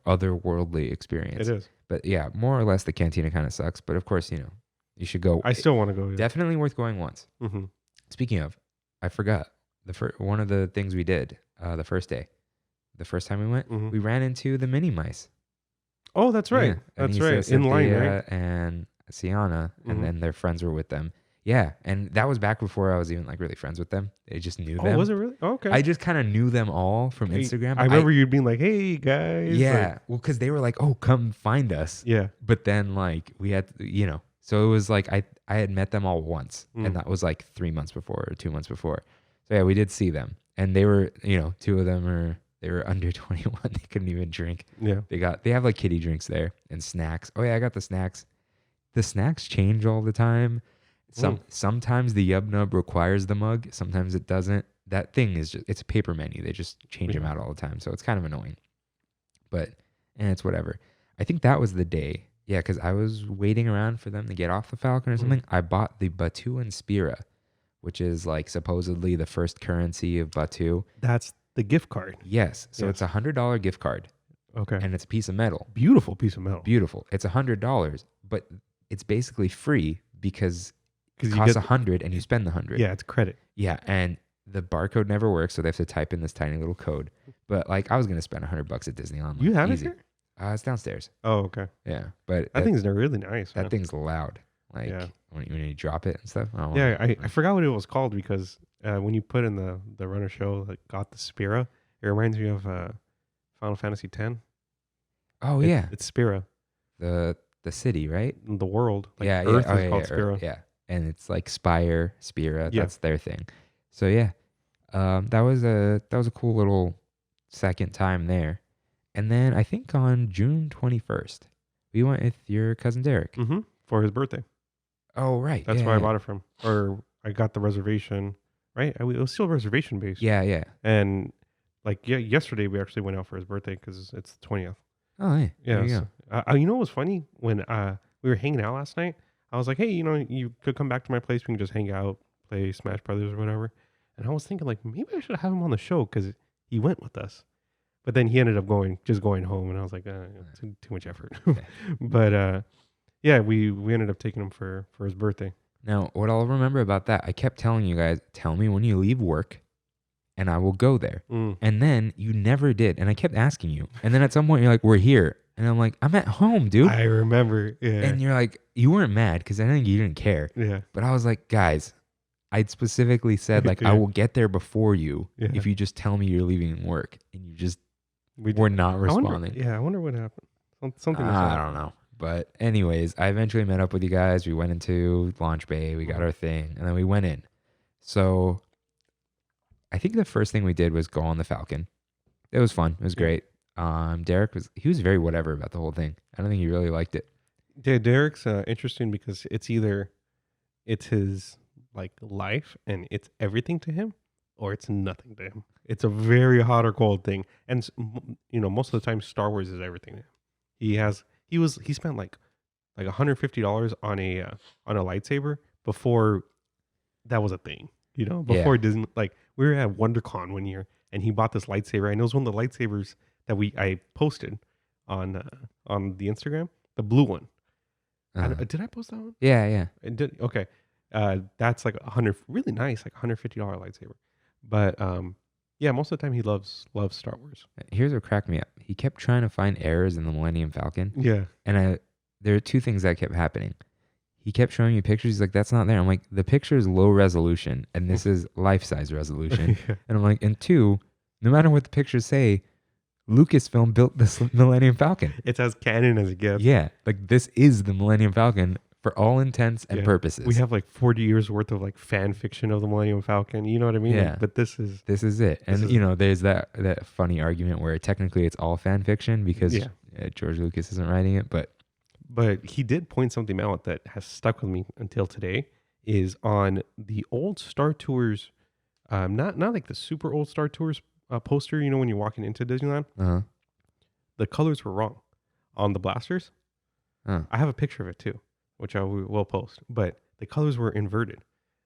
otherworldly experience. It is. But yeah, more or less the cantina kind of sucks. But of course, you should go. I still want to go. Yeah. Definitely worth going once. Mm-hmm. Speaking of, I forgot one of the things we did the first day. The first time we went, Mhm. we ran into the mini mice. Oh, that's right. Yeah, That's Anissa, right. In line, Cynthia, right? And Sienna, Mhm. and then their friends were with them. Yeah, and that was back before I was even like really friends with them. They just knew Oh, them. was it really? Oh, okay. I just kind of knew them all from Instagram. I remember you being like, "Hey guys." Yeah, well, because they were like, "Oh, come find us." Yeah. But then like we had, so it was like I had met them all once, Mm. and that was like 3 months before or 2 months before. So yeah, we did see them, and they were, two of them they were under 21. They couldn't even drink. Yeah. They have like kiddie drinks there and snacks. Oh yeah, I got the snacks. The snacks change all the time. Sometimes the Yub Nub requires the mug. Sometimes it doesn't. That thing is it's a paper menu. They just change them out all the time. So it's kind of annoying. But it's whatever. I think that was the day. Yeah, because I was waiting around for them to get off the Falcon or something. I bought the Batu and Spira, which is like supposedly the first currency of Batu. That's the gift card. Yes. So it's $100 gift card, Okay. and it's a piece of metal. Beautiful piece of metal. Beautiful. It's $100, but it's basically free because it you costs get- 100 and you spend the 100. Yeah, it's credit. Yeah, and the barcode never works, so they have to type in this tiny little code. But like, I was gonna spend $100 at Disneyland. You like, have easy. it here? It's downstairs. Oh, okay. Yeah, but That thing's really nice. that man. thing's loud. Like Yeah. when you drop it and stuff. I don't Yeah, know. I forgot what it was called because when you put in the runner show that got the Spira, it reminds me of Final Fantasy X. Oh yeah, It's Spira, the city, right? the world. Like yeah, Earth yeah. Oh, is yeah, called yeah, Spira. Yeah, and it's like Spire, Spira. Yeah. That's their thing. So yeah, that was a cool little second time there. And then I think on June 21st, we went with your cousin Derek. Mm-hmm. For his birthday. Oh right, That's yeah, where I yeah. bought it from. Or I got the reservation, right? It was still reservation based. Yeah, yeah. And like, yesterday we actually went out for his birthday because it's the 20th. Oh yeah. Yeah. There you so- go. you know what was funny? When we were hanging out last night, I was like, hey, you could come back to my place. We can just hang out, play Smash Brothers or whatever. And I was thinking, like, maybe I should have him on the show because he went with us. But then he ended up going home. And I was like, too much effort. But yeah, we ended up taking him for his birthday. Now, what I'll remember about that, I kept telling you guys, tell me when you leave work, and I will go there. Mm. And then you never did, and I kept asking you. And then at some point, you're like, "We're here," and I'm like, "I'm at home, dude." I remember. Yeah. And you're like, you weren't mad because I think you didn't care. Yeah. But I was like, guys, I specifically said like I Yeah. will get there before you Yeah. if you just tell me you're leaving work, and you just We were not I responding. wonder, yeah, I wonder what happened. Something must have I happened. don't know. But anyways, I eventually met up with you guys. We went into launch bay. We got Mhm. our thing, and then we went in. So I think the first thing we did was go on the Falcon. It was fun. It was Yeah. great. Derek was very whatever about the whole thing. I don't think he really liked it. Yeah, Derek's interesting because it's his like life and it's everything to him, or it's nothing to him. It's a very hot or cold thing, and most of the time Star Wars is everything to him. He spent like $150 on a lightsaber before that was a thing. Yeah. Before Disney, like we were at WonderCon one year, and he bought this lightsaber, and it was one of the lightsabers that I posted on the Instagram, the blue one. Did I post that one? Yeah, yeah. It did. Okay, that's like really nice, like $150 lightsaber. But yeah, most of the time he loves Star Wars. Here's what cracked me up. He kept trying to find errors in the Millennium Falcon, Yeah, and there are two things that kept happening. He kept showing me pictures. He's like, "That's not there." I'm like, "The picture is low resolution, and this is life-size resolution." Yeah. And I'm like, "And two, no matter what the pictures say, Lucasfilm built this Millennium Falcon. It's as canon as it gets. Yeah, like this is the Millennium Falcon for all intents and Yeah. purposes. We have like 40 years worth of like fan fiction of the Millennium Falcon. You know what I mean? Like, Yeah. but this is This is it. This And is- there's that funny argument where technically it's all fan fiction because Yeah. George Lucas isn't writing it, but But he did point something out that has stuck with me until today. Is on the old Star Tours, not like the super old Star Tours poster. When you're walking into Disneyland, the colors were wrong on the blasters. uh, I have a picture of it too, which I will post. But the colors were inverted,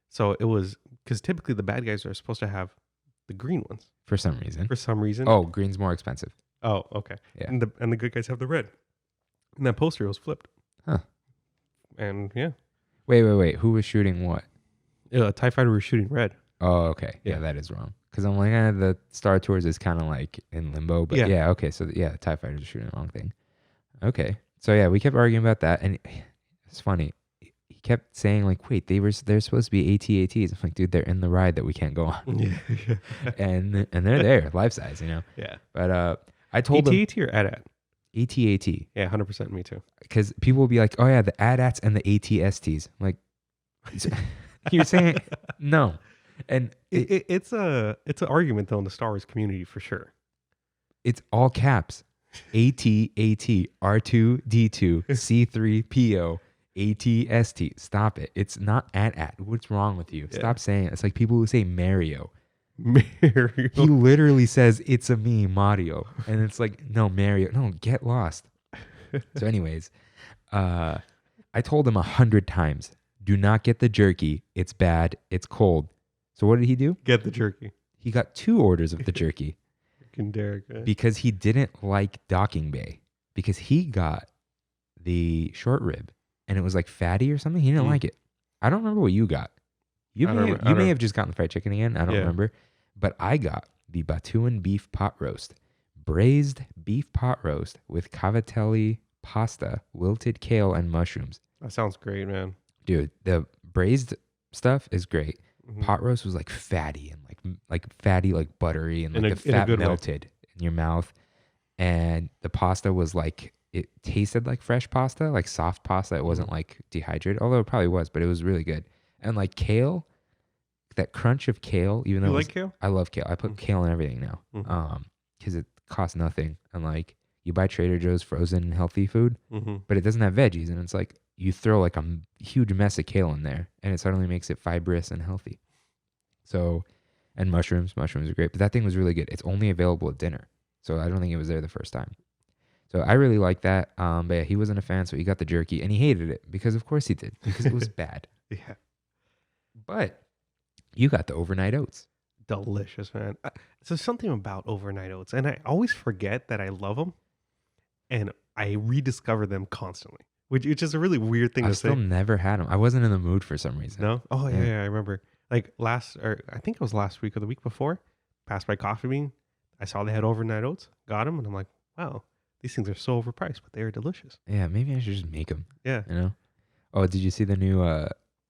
so it was because typically the bad guys are supposed to have the green ones for some reason. for some reason. Oh, green's more expensive. Oh, okay. Yeah. And the good guys have the red. And that poster was flipped. Huh. And yeah, Wait. Who was shooting what? a TIE fighter was shooting red. Oh, okay. Yeah, Yeah. that is wrong. Because I'm like, the Star Tours is kind of like in limbo. But Yeah. yeah, okay. So the TIE fighters are shooting the wrong thing. Okay. So yeah, we kept arguing about that. And it's funny. He kept saying like, wait, they're supposed to be AT-ATs. I'm like, dude, they're in the ride that we can't go on. Yeah. and they're there, life size, Yeah. But I told him AT-AT or AT-AT? AT-AT. Yeah, 100% me too. Because people will be like, oh yeah, the AT-ATs and the AT-STs. I'm like, you're saying no. And It's an argument though in the Star Wars community for sure. it's all caps. AT-AT, R2-D2, C-3PO, AT-ST. Stop it. It's not AT-AT. What's wrong with you? Yeah. Stop saying it. It's like people who say Mario. Mario. He literally says, it's a me, Mario. And it's like, no, Mario. No, get lost. So anyways, I told him 100 times, do not get the jerky. It's bad. It's cold. So what did he do? Get the jerky. He got 2 orders of the jerky Freaking Derek. because he didn't like Docking Bay, because he got the short rib and it was like fatty or something. He didn't like it. I don't remember what you got. You may have just gotten the fried chicken again. I don't remember. But I got the Batuan beef pot roast, braised beef pot roast with cavatelli pasta, wilted kale, and mushrooms. That sounds great, man. Dude, the braised stuff is great. Mhm. Pot roast was like fatty and like fatty, like buttery, and In like a- the in a fat good way. melted in your mouth. And the pasta was like, it tasted like fresh pasta, like soft pasta. It wasn't like dehydrated, although it probably was, but it was really good. And like kale, that crunch of kale, even though You it like was- kale? I love kale. I put kale in everything now, Mhm. because it costs nothing. And like you buy Trader Joe's frozen healthy food, Mm-hmm. but it doesn't have veggies, and it's like you throw like a huge mess of kale in there, and it suddenly makes it fibrous and healthy. So, and mushrooms are great, but that thing was really good. It's only available at dinner, so I don't think it was there the first time. So I really like that. But yeah, he wasn't a fan, so he got the jerky, and he hated it because of course he did, because it was bad. Yeah. But you got the overnight oats. Delicious, man. So something about overnight oats, and I always forget that I love them, and I rediscover them constantly, which is a really weird thing to I've say. still never had them. I wasn't in the mood for some reason. No? Oh Yeah. yeah, I remember. Like I think it was last week or the week before. Passed by Coffee Bean, I saw they had overnight oats. Got them, and I'm like, wow, these things are so overpriced, but they are delicious. Yeah, maybe I should just make them. Yeah. You know? Oh, did you see the new?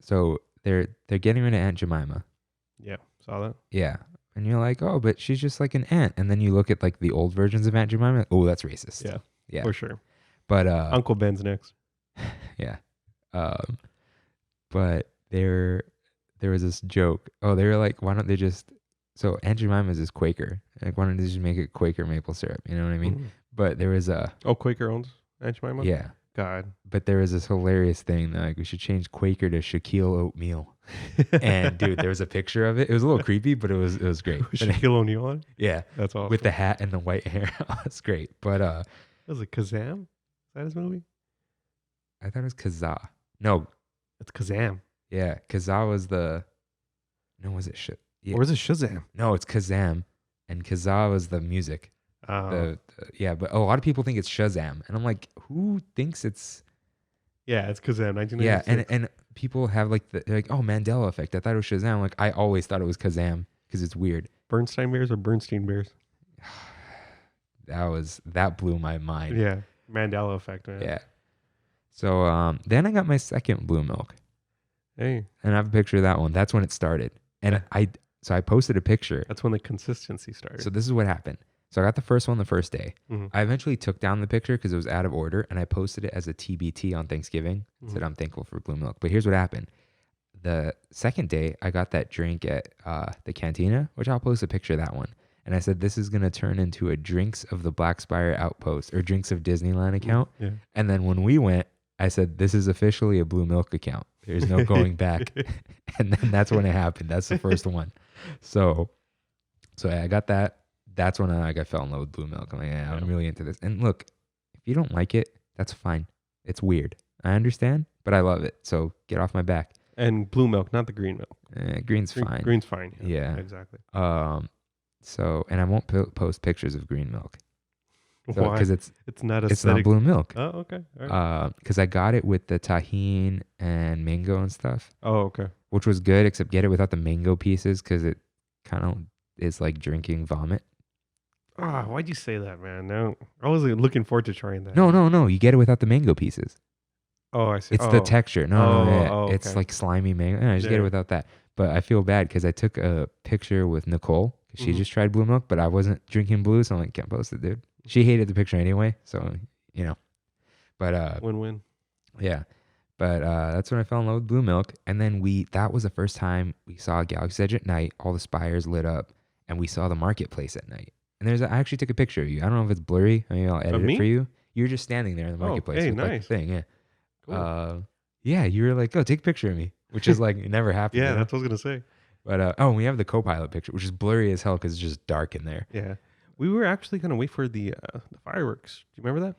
So they're getting rid of Aunt Jemima. Yeah, saw that. Yeah. And you're like, oh, but she's just like an ant. And then you look at like the old versions of Aunt Jemima. Oh, that's racist. Yeah, Yeah. for sure. But Uncle Ben's next. yeah. Um, but there was this joke. Oh, they were like, why don't they just so Aunt Jemima's is Quaker. Like, why don't they just make it Quaker maple syrup? You know what I mean? Mhm. But there was Quaker owns Aunt Jemima? yeah. God. But there was this hilarious thing that like we should change Quaker to Shaquille Oatmeal. And dude, there was a picture of it. It was a little creepy, but it was great. But, Shaquille O'Neal on? yeah, That's awesome. with the hat and the white hair. It's great. But That was it Kazam? Is that his movie? I thought it was Kazaa. No, It's Kazam. yeah, Kazaa was the. No, was it shit? Yeah. Or is it Shazam? No, it's Kazam, and Kazaa was the music. Yeah, but a lot of people think it's Shazam, and I'm like, who thinks it's? Yeah, it's Kazam. 1996. Yeah, and people have like they're like, oh, Mandela effect. I thought it was Shazam. Like I always thought it was Kazam because it's weird. Bernstein Bears or Bernstein Bears? That blew my mind. Yeah, Mandela effect, man. Yeah. So then I got my second blue milk, Hey, and I have a picture of that one. That's when it started, and Yeah. I posted a picture. that's when the consistency started. So this is what happened. So I got the first one the first day. Mhm. I eventually took down the picture because it was out of order, and I posted it as a TBT on Thanksgiving. Said I'm thankful for blue milk. But here's what happened. The second day, I got that drink at the cantina, which I'll post a picture of that one. And I said, this is going to turn into a Drinks of the Black Spire Outpost or Drinks of Disneyland account. Yeah. And then when we went, I said, this is officially a blue milk account. There's no going back. And then that's when it happened. That's the first one. So I got that. That's when I fell in love with blue milk. I'm like, yeah, I'm really into this. And look, if you don't like it, that's fine. It's weird. I understand, but I love it. So get off my back. And blue milk, not the green milk. Green's fine. Green's fine. Yeah. Exactly. So, and I won't post pictures of green milk. Why? Because it's not it's not blue milk. Oh, okay. All right. Because I got it with the tahine and mango and stuff, Oh, okay. which was good, except get it without the mango pieces because it kind of is like drinking vomit. Why'd you say that, man? No, I was looking forward to trying that. No. You get it without the mango pieces. Oh, I see. It's the texture. No. It's okay. like slimy mango. No, I just get it Yeah. without that. But I feel bad because I took a picture with Nicole because she Mhm. just tried blue milk, but I wasn't drinking blue, so I'm like, can't post it, dude. She hated the picture anyway, so you know. But Win-win. yeah. But that's when I fell in love with blue milk, and then that was the first time we saw Galaxy's Edge at night. All the spires lit up, and we saw the marketplace at night. And I actually took a picture of you. I don't know if it's blurry. Maybe I'll edit me? it for you. You were just standing there in the marketplace. hey, with, like, the nice. thing, yeah. Cool. Yeah, you were like, "Oh, take a picture of me," which is like it never happened. Yeah, you know? that's what I was gonna say. But we have the co-pilot picture, which is blurry as hell because it's just dark in there. Yeah, we were actually gonna wait for the fireworks. Do you remember that?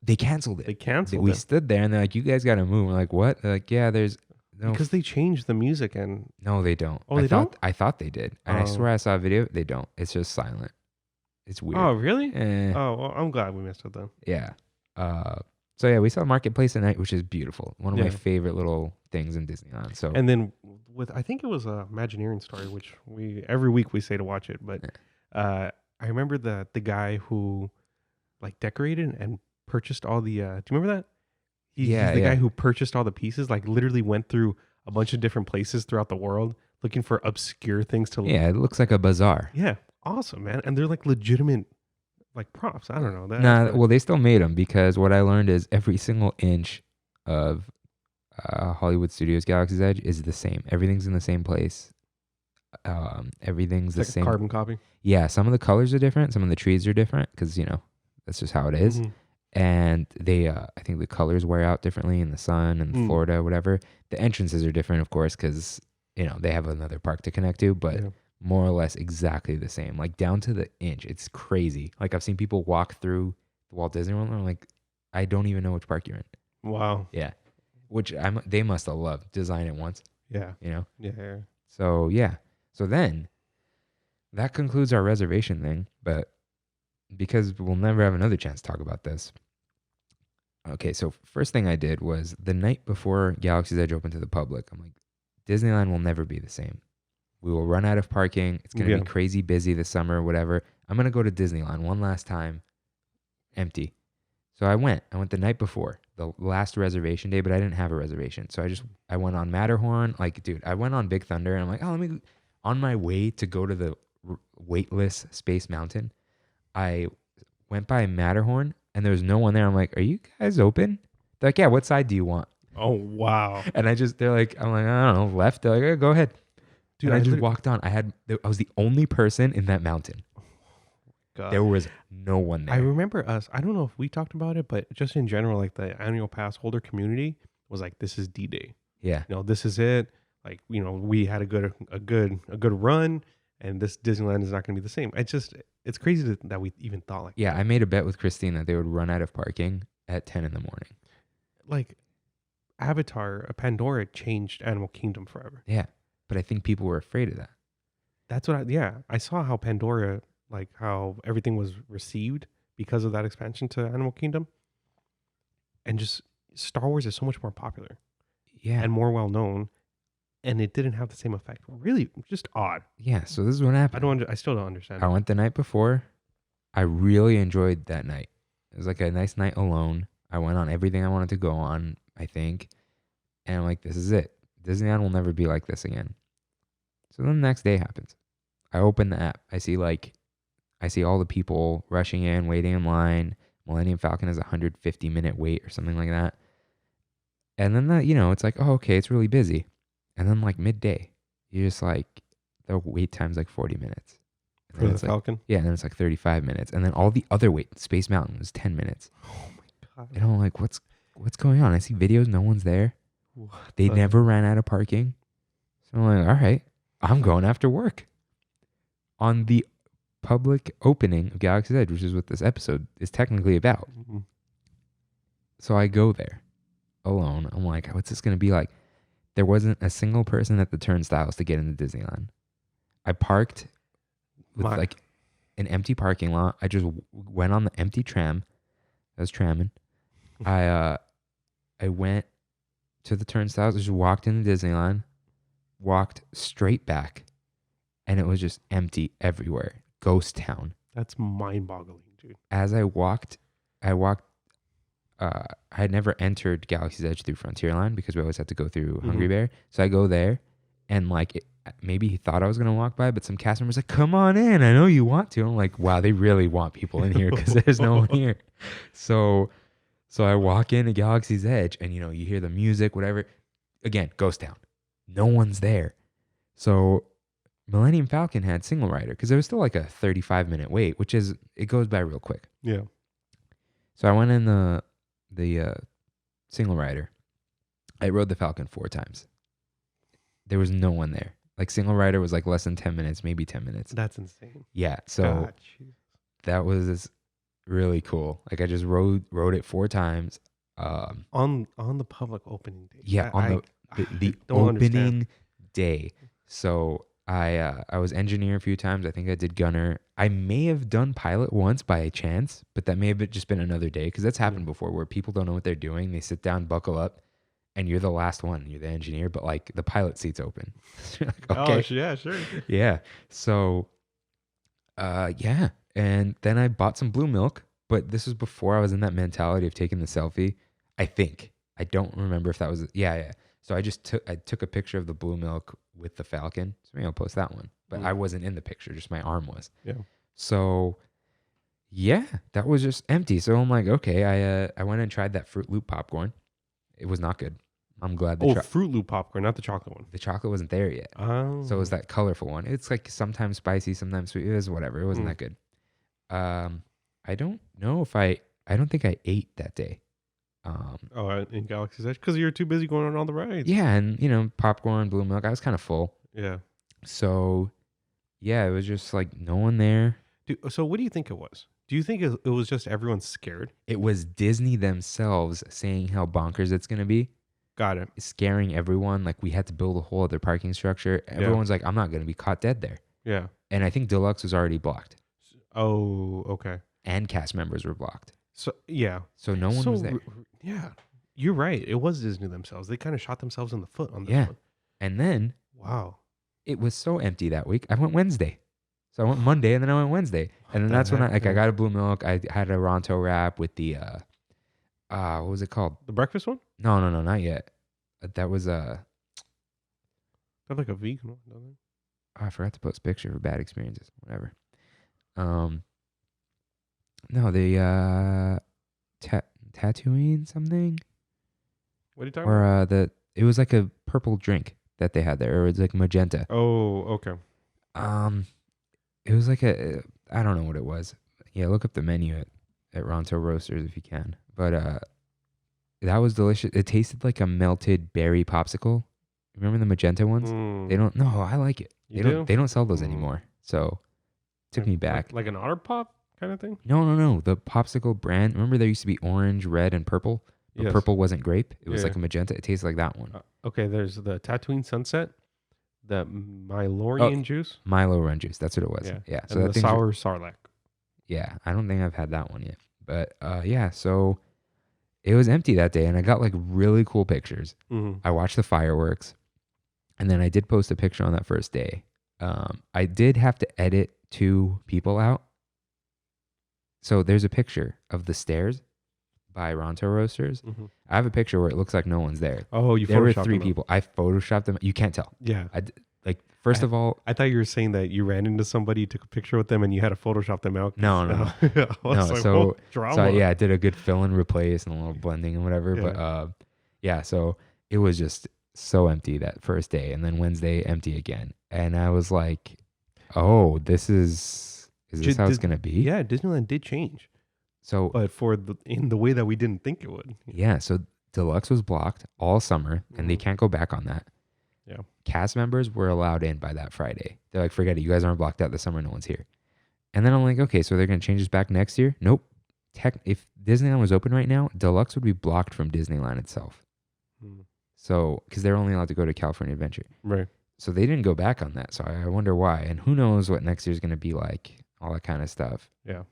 They canceled it. They canceled We it stood there and they're like, "You guys got to move." We're like, "What?" They're like, "Yeah, there's no." because they changed the music and No, they don't. Oh, they don't? I thought they did, and I Oh. swear I saw a video. They don't. It's just silent. It's weird. oh really? Eh, Oh, well, I'm glad we missed it then. yeah. So yeah, we saw Marketplace at night, which is beautiful. One of my Yeah. favorite little things in Disneyland. So And then I think it was a Imagineering story, which every week we say to watch it. But I remember the guy who like decorated and purchased all the. Do you remember that? He's the guy who purchased all the pieces. Like literally went through a bunch of different places throughout the world looking for obscure things to. yeah, it looks like a bazaar. Yeah, awesome, man. And they're like legitimate, like props. I don't know that. Well, they still made them because what I learned is every single inch of Hollywood Studios Galaxy's Edge is the same. Everything's in the same place. Everything's it's the like same. a carbon copy. Yeah, some of the colors are different. Some of the trees are different because that's just how it is. Mhm. And they, I think the colors wear out differently in the sun and Florida, whatever. The entrances are different, of course, because they have another park to connect to, but Yeah. more or less exactly the same, like down to the inch. It's crazy. Like I've seen people walk through the Walt Disney World and I'm like, I don't even know which park you're in. Wow. Yeah, which they must have loved design it once. Yeah. Yeah. Yeah. So then that concludes our reservation thing, but because we'll never have another chance to talk about this. Okay, so first thing I did was the night before Galaxy's Edge opened to the public, I'm like, Disneyland will never be the same. We will run out of parking. It's going to be crazy busy this summer, whatever. I'm going to go to Disneyland one last time, empty. So I went the night before. the last reservation day, but I didn't have a reservation. So I went on Matterhorn. Like, dude, I went on Big Thunder and I'm like, oh, on my way to go to the weightless Space Mountain, I went by Matterhorn and there was no one there. I'm like, are you guys open? They're like, yeah, what side do you want? Oh wow, And they're like, I'm like, I don't know, left. They're like, "Okay, go ahead. dude! And I just walked on. I was the only person in that mountain. God. There was no one I there. remember us. I don't know if we talked about it, but just in general, like the annual pass holder community was like, "This is D-Day. Yeah. This is it." Like, we had a good run, and this Disneyland is not going to be the same. It's crazy that we even thought like, Yeah, I made a bet with Christine that they would run out of parking at 10 in the morning. like Avatar, Pandora changed Animal Kingdom forever. Yeah. But I think people were afraid of that. That's what I saw how Pandora, like how everything was received because of that expansion to Animal Kingdom, and just Star Wars is so much more popular Yeah. and more well known, and it didn't have the same effect. Really, just odd. Yeah. So this is what happened. I still don't understand. I went the night before. I really enjoyed that night. It was like a nice night alone. I went on everything I wanted to go on, I think. And I'm like, this is it. Disneyland will never be like this again. So then the next day happens. I open the app. I see all the people rushing in, waiting in line. Millennium Falcon has a 150-minute wait or something like that. And then it's like, oh, okay, it's really busy. And then like midday, you're just like, the wait time's like 40 minutes. And For then the it's like, Falcon. yeah, and then it's like 35 minutes. And then all the other wait, Space Mountain was 10 minutes. Oh my god. And I'm like, what's going on? I see videos, no one's there. What They the- never ran out of parking. So I'm like, all right, I'm going after work. On the public opening of Galaxy's Edge, which is what this episode is technically about. Mhm. So I go there alone. I'm like, what's this going to be like? There wasn't a single person at the turnstiles to get into Disneyland. I parked with like an empty parking lot. I just went on the empty tram. That was Trammin. I went to the turnstiles. I just walked into Disneyland, walked straight back, and it was just empty everywhere. Ghost town. That's mind-boggling, dude. As I walked, I had never entered Galaxy's Edge through Frontierland because we always had to go through Hungry Bear. So I go there, and like maybe he thought I was gonna walk by, but some cast members like, "Come on in, I know you want to." I'm like, "Wow, they really want people in here because there's no one here." So I walk into Galaxy's Edge, and you hear the music, whatever. Again, ghost town, no one's there. So Millennium Falcon had single rider because there was still like a 35-minute wait, which it goes by real quick. Yeah. So I went in the single rider. I rode the Falcon 4 times. There was no one there. Like single rider was like less than 10 minutes, maybe 10 minutes. That's insane. Yeah. So God, jeez. that was really cool. Like I just rode it 4 times. On the public opening day. Yeah, on the don't opening understand. day. So I was engineer a few times. I think I did gunner. I may have done pilot once by chance, but that may have just been another day because that's happened before where people don't know what they're doing. They sit down, buckle up, and you're the last one. You're the engineer, but like the pilot seat's open. You're like, okay. Oh, yeah, sure. Yeah. So, yeah. And then I bought some blue milk, but this was before I was in that mentality of taking the selfie. I think. I don't remember if that was, yeah. So I took a picture of the blue milk with the Falcon. So maybe I'll post that one. But I wasn't in the picture, just my arm was. Yeah. So, yeah, that was just empty. So I'm like, okay, I went and tried that Fruit Loop popcorn. It was not good. I'm glad Fruit Loop popcorn, not the chocolate one. the chocolate wasn't there yet. Oh. So it was that colorful one. It's like sometimes spicy, sometimes sweet. It was whatever. It wasn't that good. I don't know if I don't think I ate that day. In Galaxy's Edge? Because you're too busy going on all the rides. Yeah, and popcorn, blue milk. I was kind of full. Yeah. So, yeah, it was just like no one there. So what do you think it was? Do you think it was just everyone scared? It was Disney themselves saying how bonkers it's going to be. Got it. Scaring everyone. Like we had to build a whole other parking structure. Everyone's like, I'm not going to be caught dead there. Yeah. And I think Deluxe was already blocked. Oh, okay. And cast members were blocked. So, yeah. So no one was there. Yeah. You're right. It was Disney themselves. They kind of shot themselves in the foot on this one. And then Wow. it was so empty that week. I went Wednesday. So I went Monday and then I went Wednesday. And then that's when I got a blue milk. I had a Ronto wrap with the What was it called? The breakfast one? No, no, no, not yet. That was They have like a vegan one, don't they? I forgot to post a picture for bad experiences. Whatever. Um, no, the Tatooine something, What are you talking or about? it was like a purple drink that they had there, or it's like magenta. Oh, okay. Um, it was like I don't know what it was. Yeah, look up the menu at Ronto Roasters if you can. But that was delicious. It tasted like a melted berry popsicle. Remember the magenta ones? They Mm, don't. No, I like it. you do? They don't sell those Mm. anymore. So took me back. Like an otter pop kind of thing? No, no, no. The popsicle brand. Remember there used to be orange, red, and purple. But Yes. purple wasn't grape. It was Yeah. like a magenta. It tasted like that one. Okay, there's the Tatooine Sunset, the Mylorian juice, Milo Run Juice. That's what it was. Yeah. Yeah. So and that the thing's sour sarlacc. yeah. I don't think I've had that one yet. But yeah. So it was empty that day, and I got like really cool pictures. Mm-hmm. I watched the fireworks, and then I did post a picture on that first day. I did have to edit 2 people out. So there's a picture of the stairs by Ronto Roasters. Mm-hmm. I have a picture where it looks like no one's there. Oh, you There were photoshopped 3 them. people. I photoshopped them. You can't tell. Yeah. First of all, I thought you were saying that you ran into somebody, you took a picture with them, and you had to Photoshop them out. No, no, I was no. like, So, whoa, drama. so yeah, I did a good fill and replace and a little blending and whatever. Yeah. But yeah, so it was just so empty that first day, and then Wednesday empty again. And I was like, oh, is this how it's gonna be? Yeah, Disneyland did change, So but in the way that we didn't think it would. yeah, so Deluxe was blocked all summer, and they Mhm. can't go back on that. Yeah. Cast members were allowed in by that Friday. They're like, forget it, you guys aren't blocked out this summer, no one's here. And then I'm like, okay, so they're gonna change this back next year? Nope. If Disneyland was open right now, Deluxe would be blocked from Disneyland itself. Mm. So, because they're only allowed to go to California Adventure. Right. So they didn't go back on that. So I wonder why. And who knows what next year's gonna be like? All that kind of stuff. Yeah.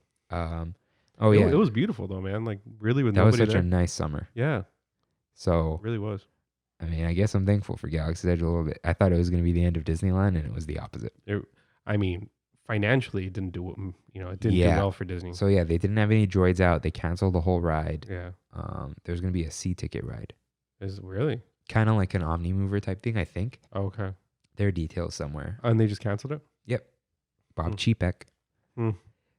Oh yeah, It was beautiful though, man. Like really with that was nobody such there. a nice summer. Yeah, So it really was. I mean, I guess I'm thankful for Galaxy's Edge a little bit. I thought it was going to be the end of Disneyland, and it was the opposite. I mean, financially, it didn't do it didn't do Yeah. well for Disney. So yeah, they didn't have any droids out. They canceled the whole ride. Yeah, There's going to be a sea ticket ride, is it really? kind of like an Omni Mover type thing. I think Oh, okay. there are details somewhere. And they just canceled it. Yep, Bob Hmm. Chapek. Hmm.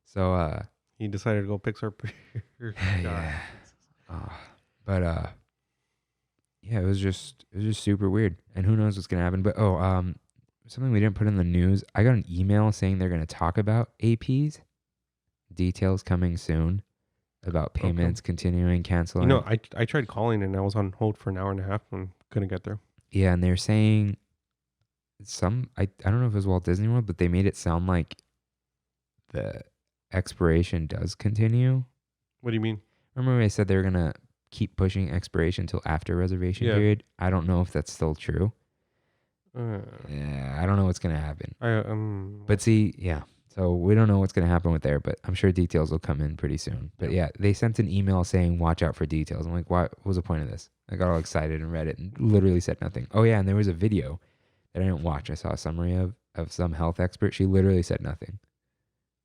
So He decided to go Pixar. yeah, but yeah, it was just super weird, and who knows what's going to happen. But something we didn't put in the news. I got an email saying they're going to talk about APs. Details coming soon about payments continuing, canceling. I tried calling and I was on hold for an hour and a half and couldn't get through. Yeah, and they're saying I don't know if it was Walt Disney World, but they made it sound like the expiration does continue. What do you mean? Remember when I said they were gonna keep pushing expiration until after reservation Yeah. period? I don't know if that's still true. Uh, Yeah, I don't know what's gonna happen. I But see, yeah. So we don't know what's gonna happen with there, but I'm sure details will come in pretty soon. But yeah, they sent an email saying watch out for details. I'm like, what was the point of this? I got all excited and read it and literally said nothing. Oh yeah, and there was a video that I didn't watch. I saw a summary of some health expert. She literally said nothing.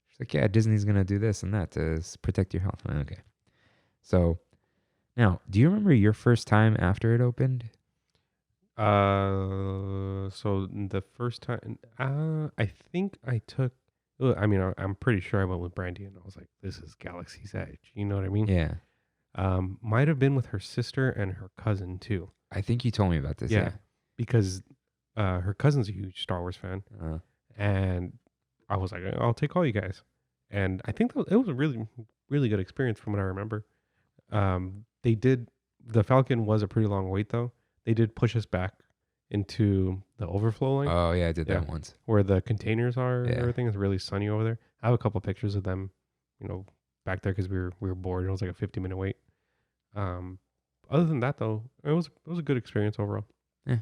She's like, yeah, Disney's gonna do this and that to protect your health. I'm like, okay. So now, do you remember your first time after it opened? So the first time, I think I took. I mean, I'm pretty sure I went with Brandy, and I was like, "This is Galaxy's Edge." You know what I mean? Yeah, Might have been with her sister and her cousin too. I think you told me about this. Yeah. Because her cousin's a huge Star Wars fan, and I was like, "I'll take all you guys." And I think it was a really, really good experience from what I remember. The Falcon was a pretty long wait though. They did push us back into the overflow lane. Oh yeah, I did Yeah. that once. Where the containers are and Yeah. everything is really sunny over there. I have a couple pictures of them, back there because we were bored. It was like a 50-minute wait. Other than that though, it was a good experience overall. Yeah.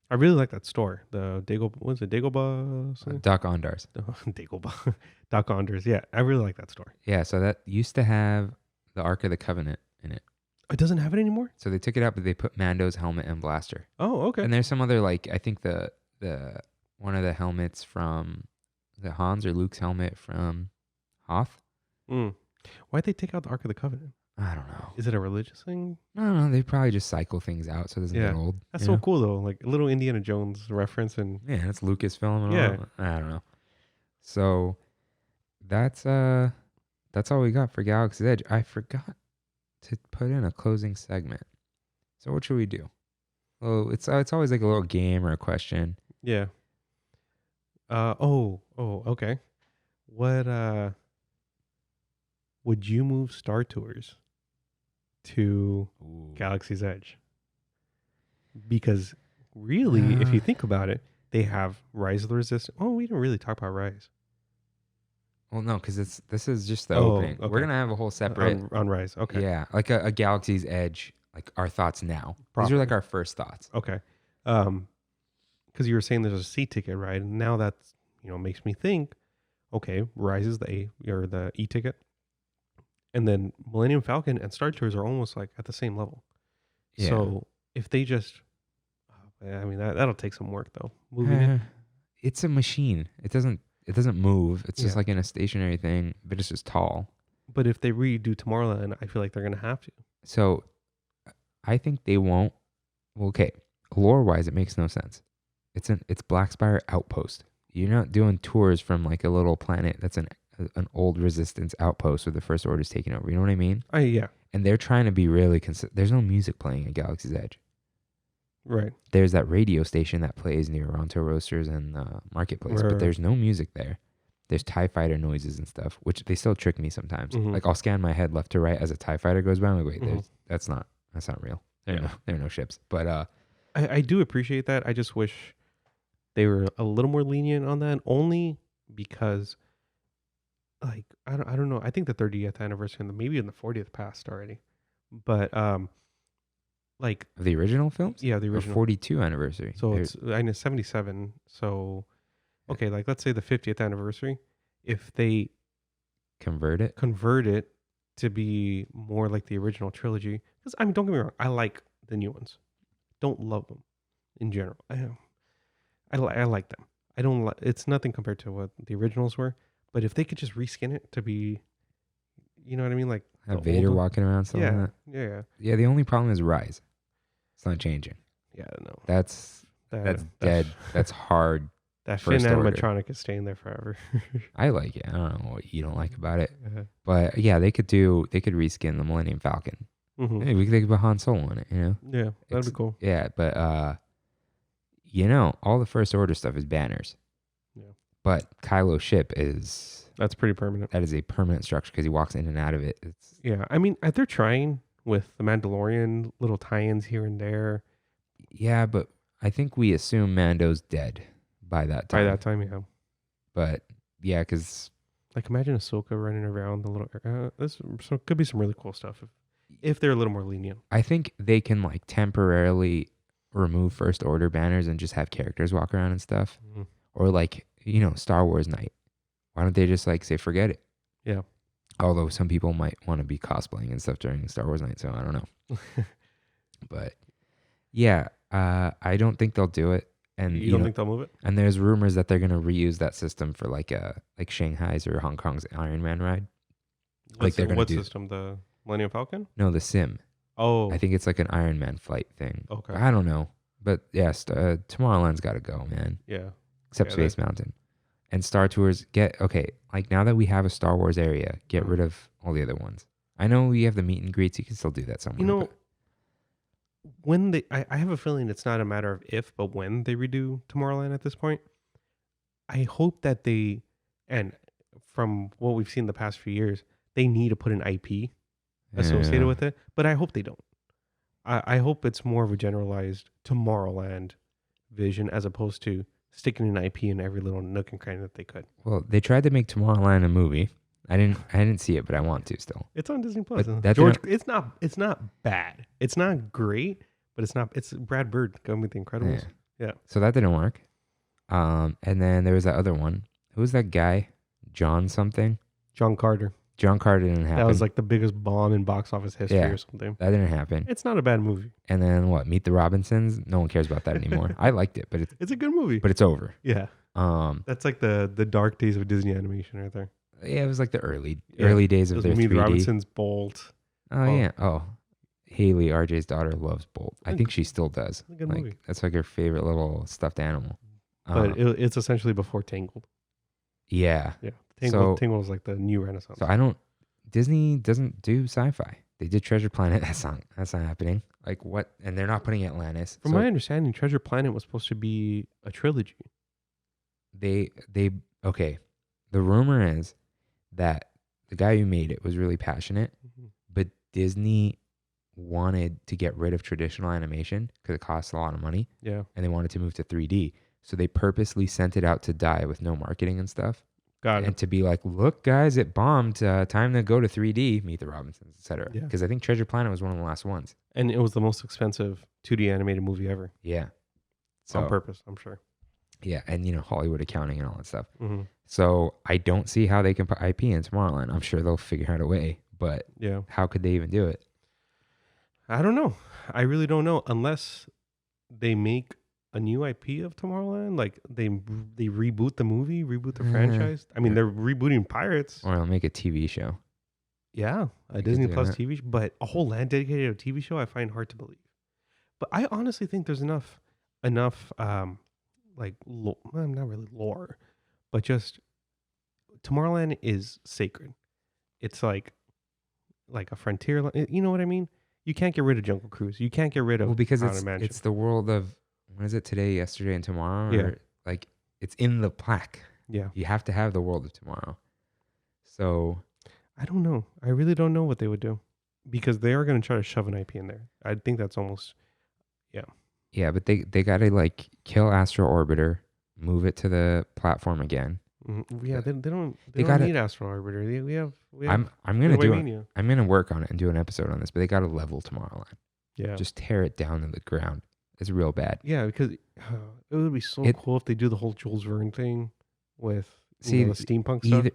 I really like that store. The Dagobah? Something? Doc Ondars. Dagobah. Doc Onders. Yeah, I really like that store. Yeah, so that used to have the Ark of the Covenant in it. It doesn't have it anymore? So they took it out, but they put Mando's helmet and blaster. Oh, okay. And there's some other I think the one of the helmets from the Hans or Luke's helmet from Hoth. Why'd they take out the Ark of the Covenant? I don't know. Is it a religious thing? I don't know. They probably just cycle things out so it doesn't Yeah. get old. That's you so know? cool though. Like a little Indiana Jones reference and Yeah, that's Lucasfilm and yeah. all. I don't know. So that's all we got for Galaxy's Edge. I forgot to put in a closing segment. So what should we do? Well, it's always like a little game or a question. Yeah. Okay. What would you move Star Tours to Ooh. Galaxy's Edge? Because really, if you think about it, they have Rise of the Resistance. Oh, we didn't really talk about Rise. Well, no, because this is just the Oh, opening. okay. We're gonna have a whole separate, on Rise. Okay. yeah, like a Galaxy's Edge, like our thoughts now. These are like Proper. our first thoughts. Okay. Because you were saying there's a seat ticket, right? And now that's makes me think. Okay, Rise is the the e-ticket, and then Millennium Falcon and Star Tours are almost like at the same level. Yeah. So if they just, I mean that'll take some work though. Moving it. It's a machine. It doesn't move. It's just Yeah. like in a stationary thing, but it's just tall. But if they redo Tomorrowland, I feel like they're gonna have to. So I think they won't. Well, okay, lore wise, it makes no sense. It's Black Spire Outpost. You're not doing tours from like a little planet that's an old Resistance outpost where the First Order's taking over. You know what I mean? Yeah. And they're trying to be really consistent. There's no music playing at Galaxy's Edge. Right. There's that radio station that plays near Ronto Roasters and Marketplace, Right. but there's no music there. There's TIE fighter noises and stuff, which they still trick me sometimes. Mhm. Like I'll scan my head left to right as a TIE fighter goes by. I'm like, wait, Mhm. that's not real. There Yeah. are no ships. But I do appreciate that. I just wish they were a little more lenient on that, only because, like, I don't know. I think the 30th anniversary and maybe in the 40th passed already, but like the original films, yeah, the or original. 42 anniversary. So it's I know 77. So okay, like let's say the 50th anniversary, if they convert it. convert it to be more like the original trilogy, because I mean, don't get me wrong, I like the new ones. Don't love them in general. I like them. I don't like. It's nothing compared to what the originals were. But if they could just reskin it to be, you know what I mean, like Have the Vader old one- walking around, something Yeah, like that. yeah, Yeah, the only problem is Rise. It's not changing. yeah. No, That's dead. That's hard. That Finn First Order. animatronic is staying there forever. I like it. I don't know what you don't like about it. Yeah. But yeah, they could reskin the Millennium Falcon. Mhm. Maybe we could put Han Solo in it, you know? Yeah, that'd be Ex- cool. Yeah, but all the First Order stuff is banners. Yeah. But Kylo's ship That's pretty permanent. that is a permanent structure because he walks in and out of it. It's Yeah, I mean, they're trying with the Mandalorian, little tie-ins here and there. yeah, but I think we assume Mando's dead by that time. By that time, yeah. But yeah, because Like, imagine Ahsoka running around the little. This could be some really cool stuff if they're a little more lenient. I think they can like temporarily remove First Order banners and just have characters walk around and stuff. Mhm. Or like, Star Wars night. Why don't they just like say forget it? Yeah. Although some people might want to be cosplaying and stuff during Star Wars night, so I don't know. But yeah, I don't think they'll do it. And You don't think they'll move it? and there's rumors that they're gonna reuse that system for like Shanghai's or Hong Kong's Iron Man ride. Like they're gonna what do system? The Millennium Falcon? no, the sim. Oh, I think it's like an Iron Man flight thing. okay. I don't know, but yes, Tomorrowland's got to go, man. Yeah. Except Yeah, Space Mountain and Star Tours. Like now that we have a Star Wars area, get Mhm. rid of all the other ones. I know we have the meet and greets. You can still do that somewhere. You know, but when I have a feeling it's not a matter of if, but when they redo Tomorrowland at this point. I hope that and from what we've seen the past few years, they need to put an IP associated yeah. with it, but I hope they don't. I hope it's more of a generalized Tomorrowland vision as opposed to sticking an IP in every little nook and cranny that they could. Well, they tried to make Tomorrowland a movie. I didn't see it, but I want to still. It's on Disney Plus. But that It's not bad. It's not great, but it's Brad Bird going with The Incredibles. Yeah. So that didn't work. And then there was that other one. Who was that guy? John something? John Carter. John Carter didn't happen. That was like the biggest bomb in box office history Yeah. or something. That didn't happen. It's not a bad movie. And then what? Meet the Robinsons? No one cares about that anymore. I liked it, but It's a good movie. it's over. Yeah. That's like the dark days of Disney animation right there. Yeah, it was like the early Yeah. days It of was their Meet the 3D. Robinsons, Bolt. Oh Oh, yeah. Oh, Haley, RJ's daughter, loves Bolt. I think she still does. a good Like movie. that's like her favorite little stuffed animal. But Um, it's essentially before Tangled. yeah. Yeah, So Tangled was like the new Renaissance. so I don't. Disney doesn't do sci-fi. They did Treasure Planet. That's not happening. Like what? And they're not putting Atlantis. From So my understanding, Treasure Planet was supposed to be a trilogy. they okay. The rumor is that the guy who made it was really passionate, but Disney wanted to get rid of traditional animation because it costs a lot of money, Yeah, and they wanted to move to 3D. So they purposely sent it out to die with no marketing and stuff, got and it. to be like, "Look, guys, it bombed. Time to go to 3D. Meet the Robinsons, etc." Yeah, Because I think Treasure Planet was one of the last ones. and it was the most expensive 2D animated movie ever Yeah. on So purpose. I'm sure. yeah, and Hollywood accounting and all that stuff. Hmm. So I don't see how they can put IP in Tomorrowland. I'm sure they'll figure out a way, but Yeah, how could they even do it? I don't know. I really don't know unless they make a new IP of Tomorrowland. Like they reboot the movie, reboot the franchise. I mean, Yeah. they're rebooting Pirates. Or they'll make a TV show. Yeah, a could Disney do Plus that. TV, but a whole land dedicated to a TV show, I find hard to believe. But I honestly think there's enough, like well, not really lore, but just Tomorrowland is sacred. It's like a frontier. You know what I mean? You can't get rid of Jungle Cruise. You can't get rid of Well, because Haunted Mansion. it's the world of what is it today, yesterday, and tomorrow? Yeah. Or like it's in the plaque. Yeah, You have to have the world of tomorrow. So I don't know. I really don't know what they would do because they are going to try to shove an IP in there. I think that's almost yeah, but they gotta like kill Astro Orbiter, move it to the platform again. yeah. They don't They gotta- need Astro Orbiter. We have I'm we gonna have do it. Waymania. I'm gonna work on it and do an episode on this, but they gotta level Tomorrowland. Yeah, Just tear it down to the ground. It's real bad. yeah, because it would be so It- cool if they do the whole Jules Verne thing with See, the steampunk stuff. Either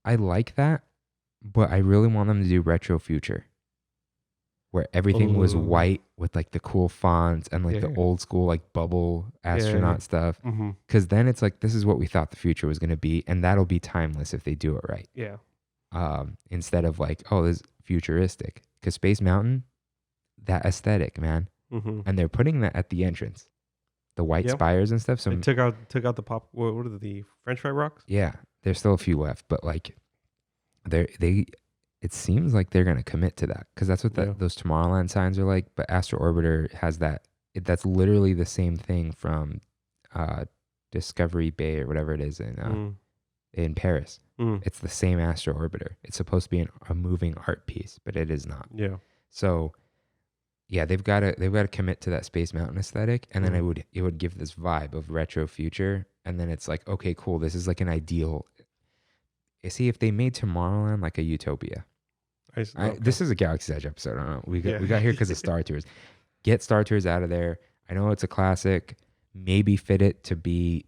I like that, but I really want them to do retro future, where everything was Ooh. white with like the cool fonts and like the Yeah. old school like bubble astronaut stuff. Mm-hmm. Because then it's like this is what we thought the future was gonna be, and that'll be timeless if they do it right. Yeah, Instead of like, oh, this is futuristic. Because Space Mountain, that aesthetic, man, mm-hmm. and they're putting that at the entrance, the white Yep. spires and stuff. So They took out the pop. What are the French fry rocks? yeah, there's still a few left, but like they it seems like they're gonna commit to that because that's what Yeah. those Tomorrowland signs are like. But Astro Orbiter has that. That's literally the same thing from Discovery Bay or whatever it is in Paris. Mm. It's the same Astro Orbiter. It's supposed to be a moving art piece, but it is not. Yeah, So yeah, they've got to commit to that Space Mountain aesthetic, and then it would give this vibe of retro future, and then it's like, okay, cool, this is like an ideal. You see, if they made Tomorrowland like a utopia, this is a Galaxy's Edge episode. I don't know. We got here because of Star Tours. Get Star Tours out of there. I know it's a classic. Maybe fit it to be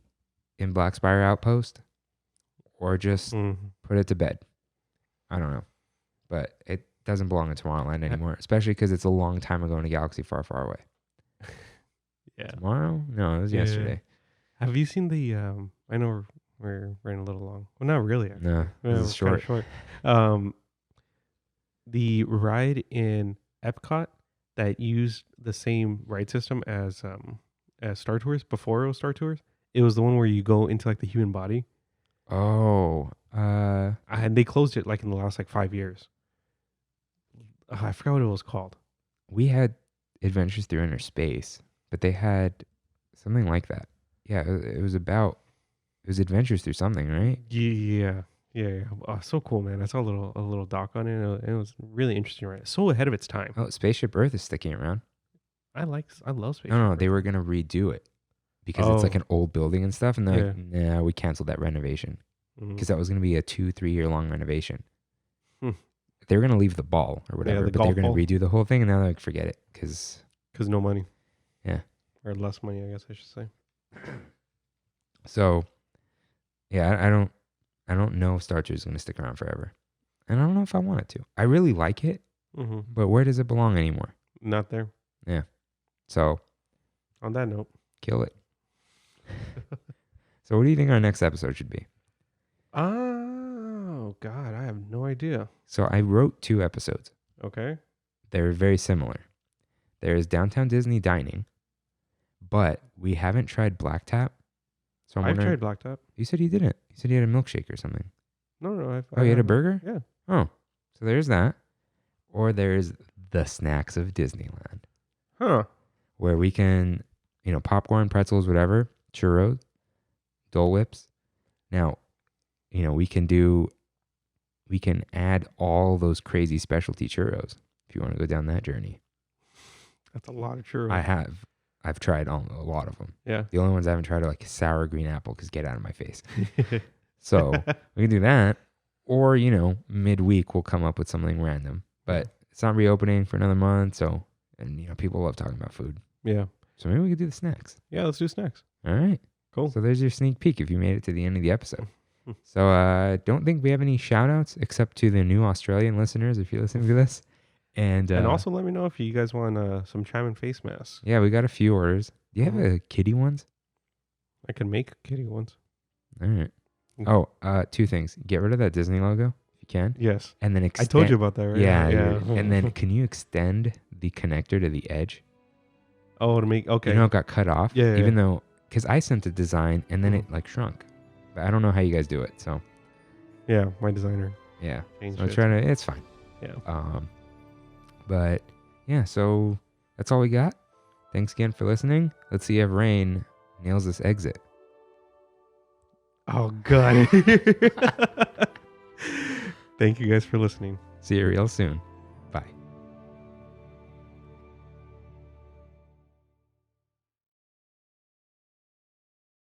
in Black Spire Outpost, or just put it to bed. I don't know, but it doesn't belong in Tomorrowland anymore, especially because it's a long time ago in a galaxy far, far away. yeah. Tomorrow? No, it was yesterday. Have you seen the? I know we're running a little long. Well, not really. Actually. No, Yeah, this is we're kinda short. The ride in Epcot that used the same ride system as Star Tours before it was Star Tours. It was the one where you go into like the human body, Oh, and they closed it like in the last like 5 years. I forgot what it was called. we had Adventures Through Inner Space, but they had something like that. Yeah, it was Adventures Through something, right? Yeah. Oh, so cool, man! I saw a little doc on it. And it was really interesting, right? So ahead of its time. Oh, Spaceship Earth is sticking around. I love space. No, they were gonna redo it because it's like Oh. an old building and stuff, and they're like, Yeah. nah, we canceled that renovation Mhm. because that was gonna be a 2-3 year long renovation. Hmm. They were gonna leave the ball or whatever, the but they're golf gonna ball. redo the whole thing, and now they're like, forget it, because Because no money. Yeah. Or less money, I guess I should say. so yeah, I don't know if Star Tours is gonna stick around forever, and I don't know if I want it to. I really like it, Mm-hmm. but where does it belong anymore? Not there. So On that note. kill it. So what do you think our next episode should be? Oh, God. I have no idea. So I wrote 2 episodes. Okay. They're very similar. There's Downtown Disney dining, but we haven't tried Black Tap. So I'm I've wondering. tried Blacktop. You said you didn't. You said you had a milkshake or something. No. Oh, you had a haven't. burger? Yeah. Oh, so there's that. Or there's the snacks of Disneyland, Huh. where we can, popcorn, pretzels, whatever, churros, Dole Whips. Now, we can add all those crazy specialty churros if you want to go down that journey. That's a lot of churros. I have. I've tried a lot of them. Yeah. The only ones I haven't tried are like sour green apple because get out of my face. So we can do that. Or, midweek we'll come up with something random. But it's not reopening for another month. So, and, people love talking about food. Yeah. So maybe we could do the snacks. Yeah, let's do snacks. All right. Cool. So there's your sneak peek if you made it to the end of the episode. So I don't think we have any shout outs except to the new Australian listeners if you're listening to this. And also let me know if you guys want some Trammin face masks. yeah, we got a few orders. Do you have a kitty ones? I can make kitty ones. All right. Oh, two things. Get rid of that Disney logo if you can. Yes. And then I told you about that, right? Yeah. And then can you extend the connector to the edge? Oh, to make, okay. It got cut off. Yeah. Even though, because I sent a design and then it like shrunk. But I don't know how you guys do it. So yeah, my designer. yeah. Changed So I'm it. trying to, it's fine. Yeah. But yeah, so that's all we got. Thanks again for listening. Let's see if Rain nails this exit. Oh, God. Thank you guys for listening. See you real soon.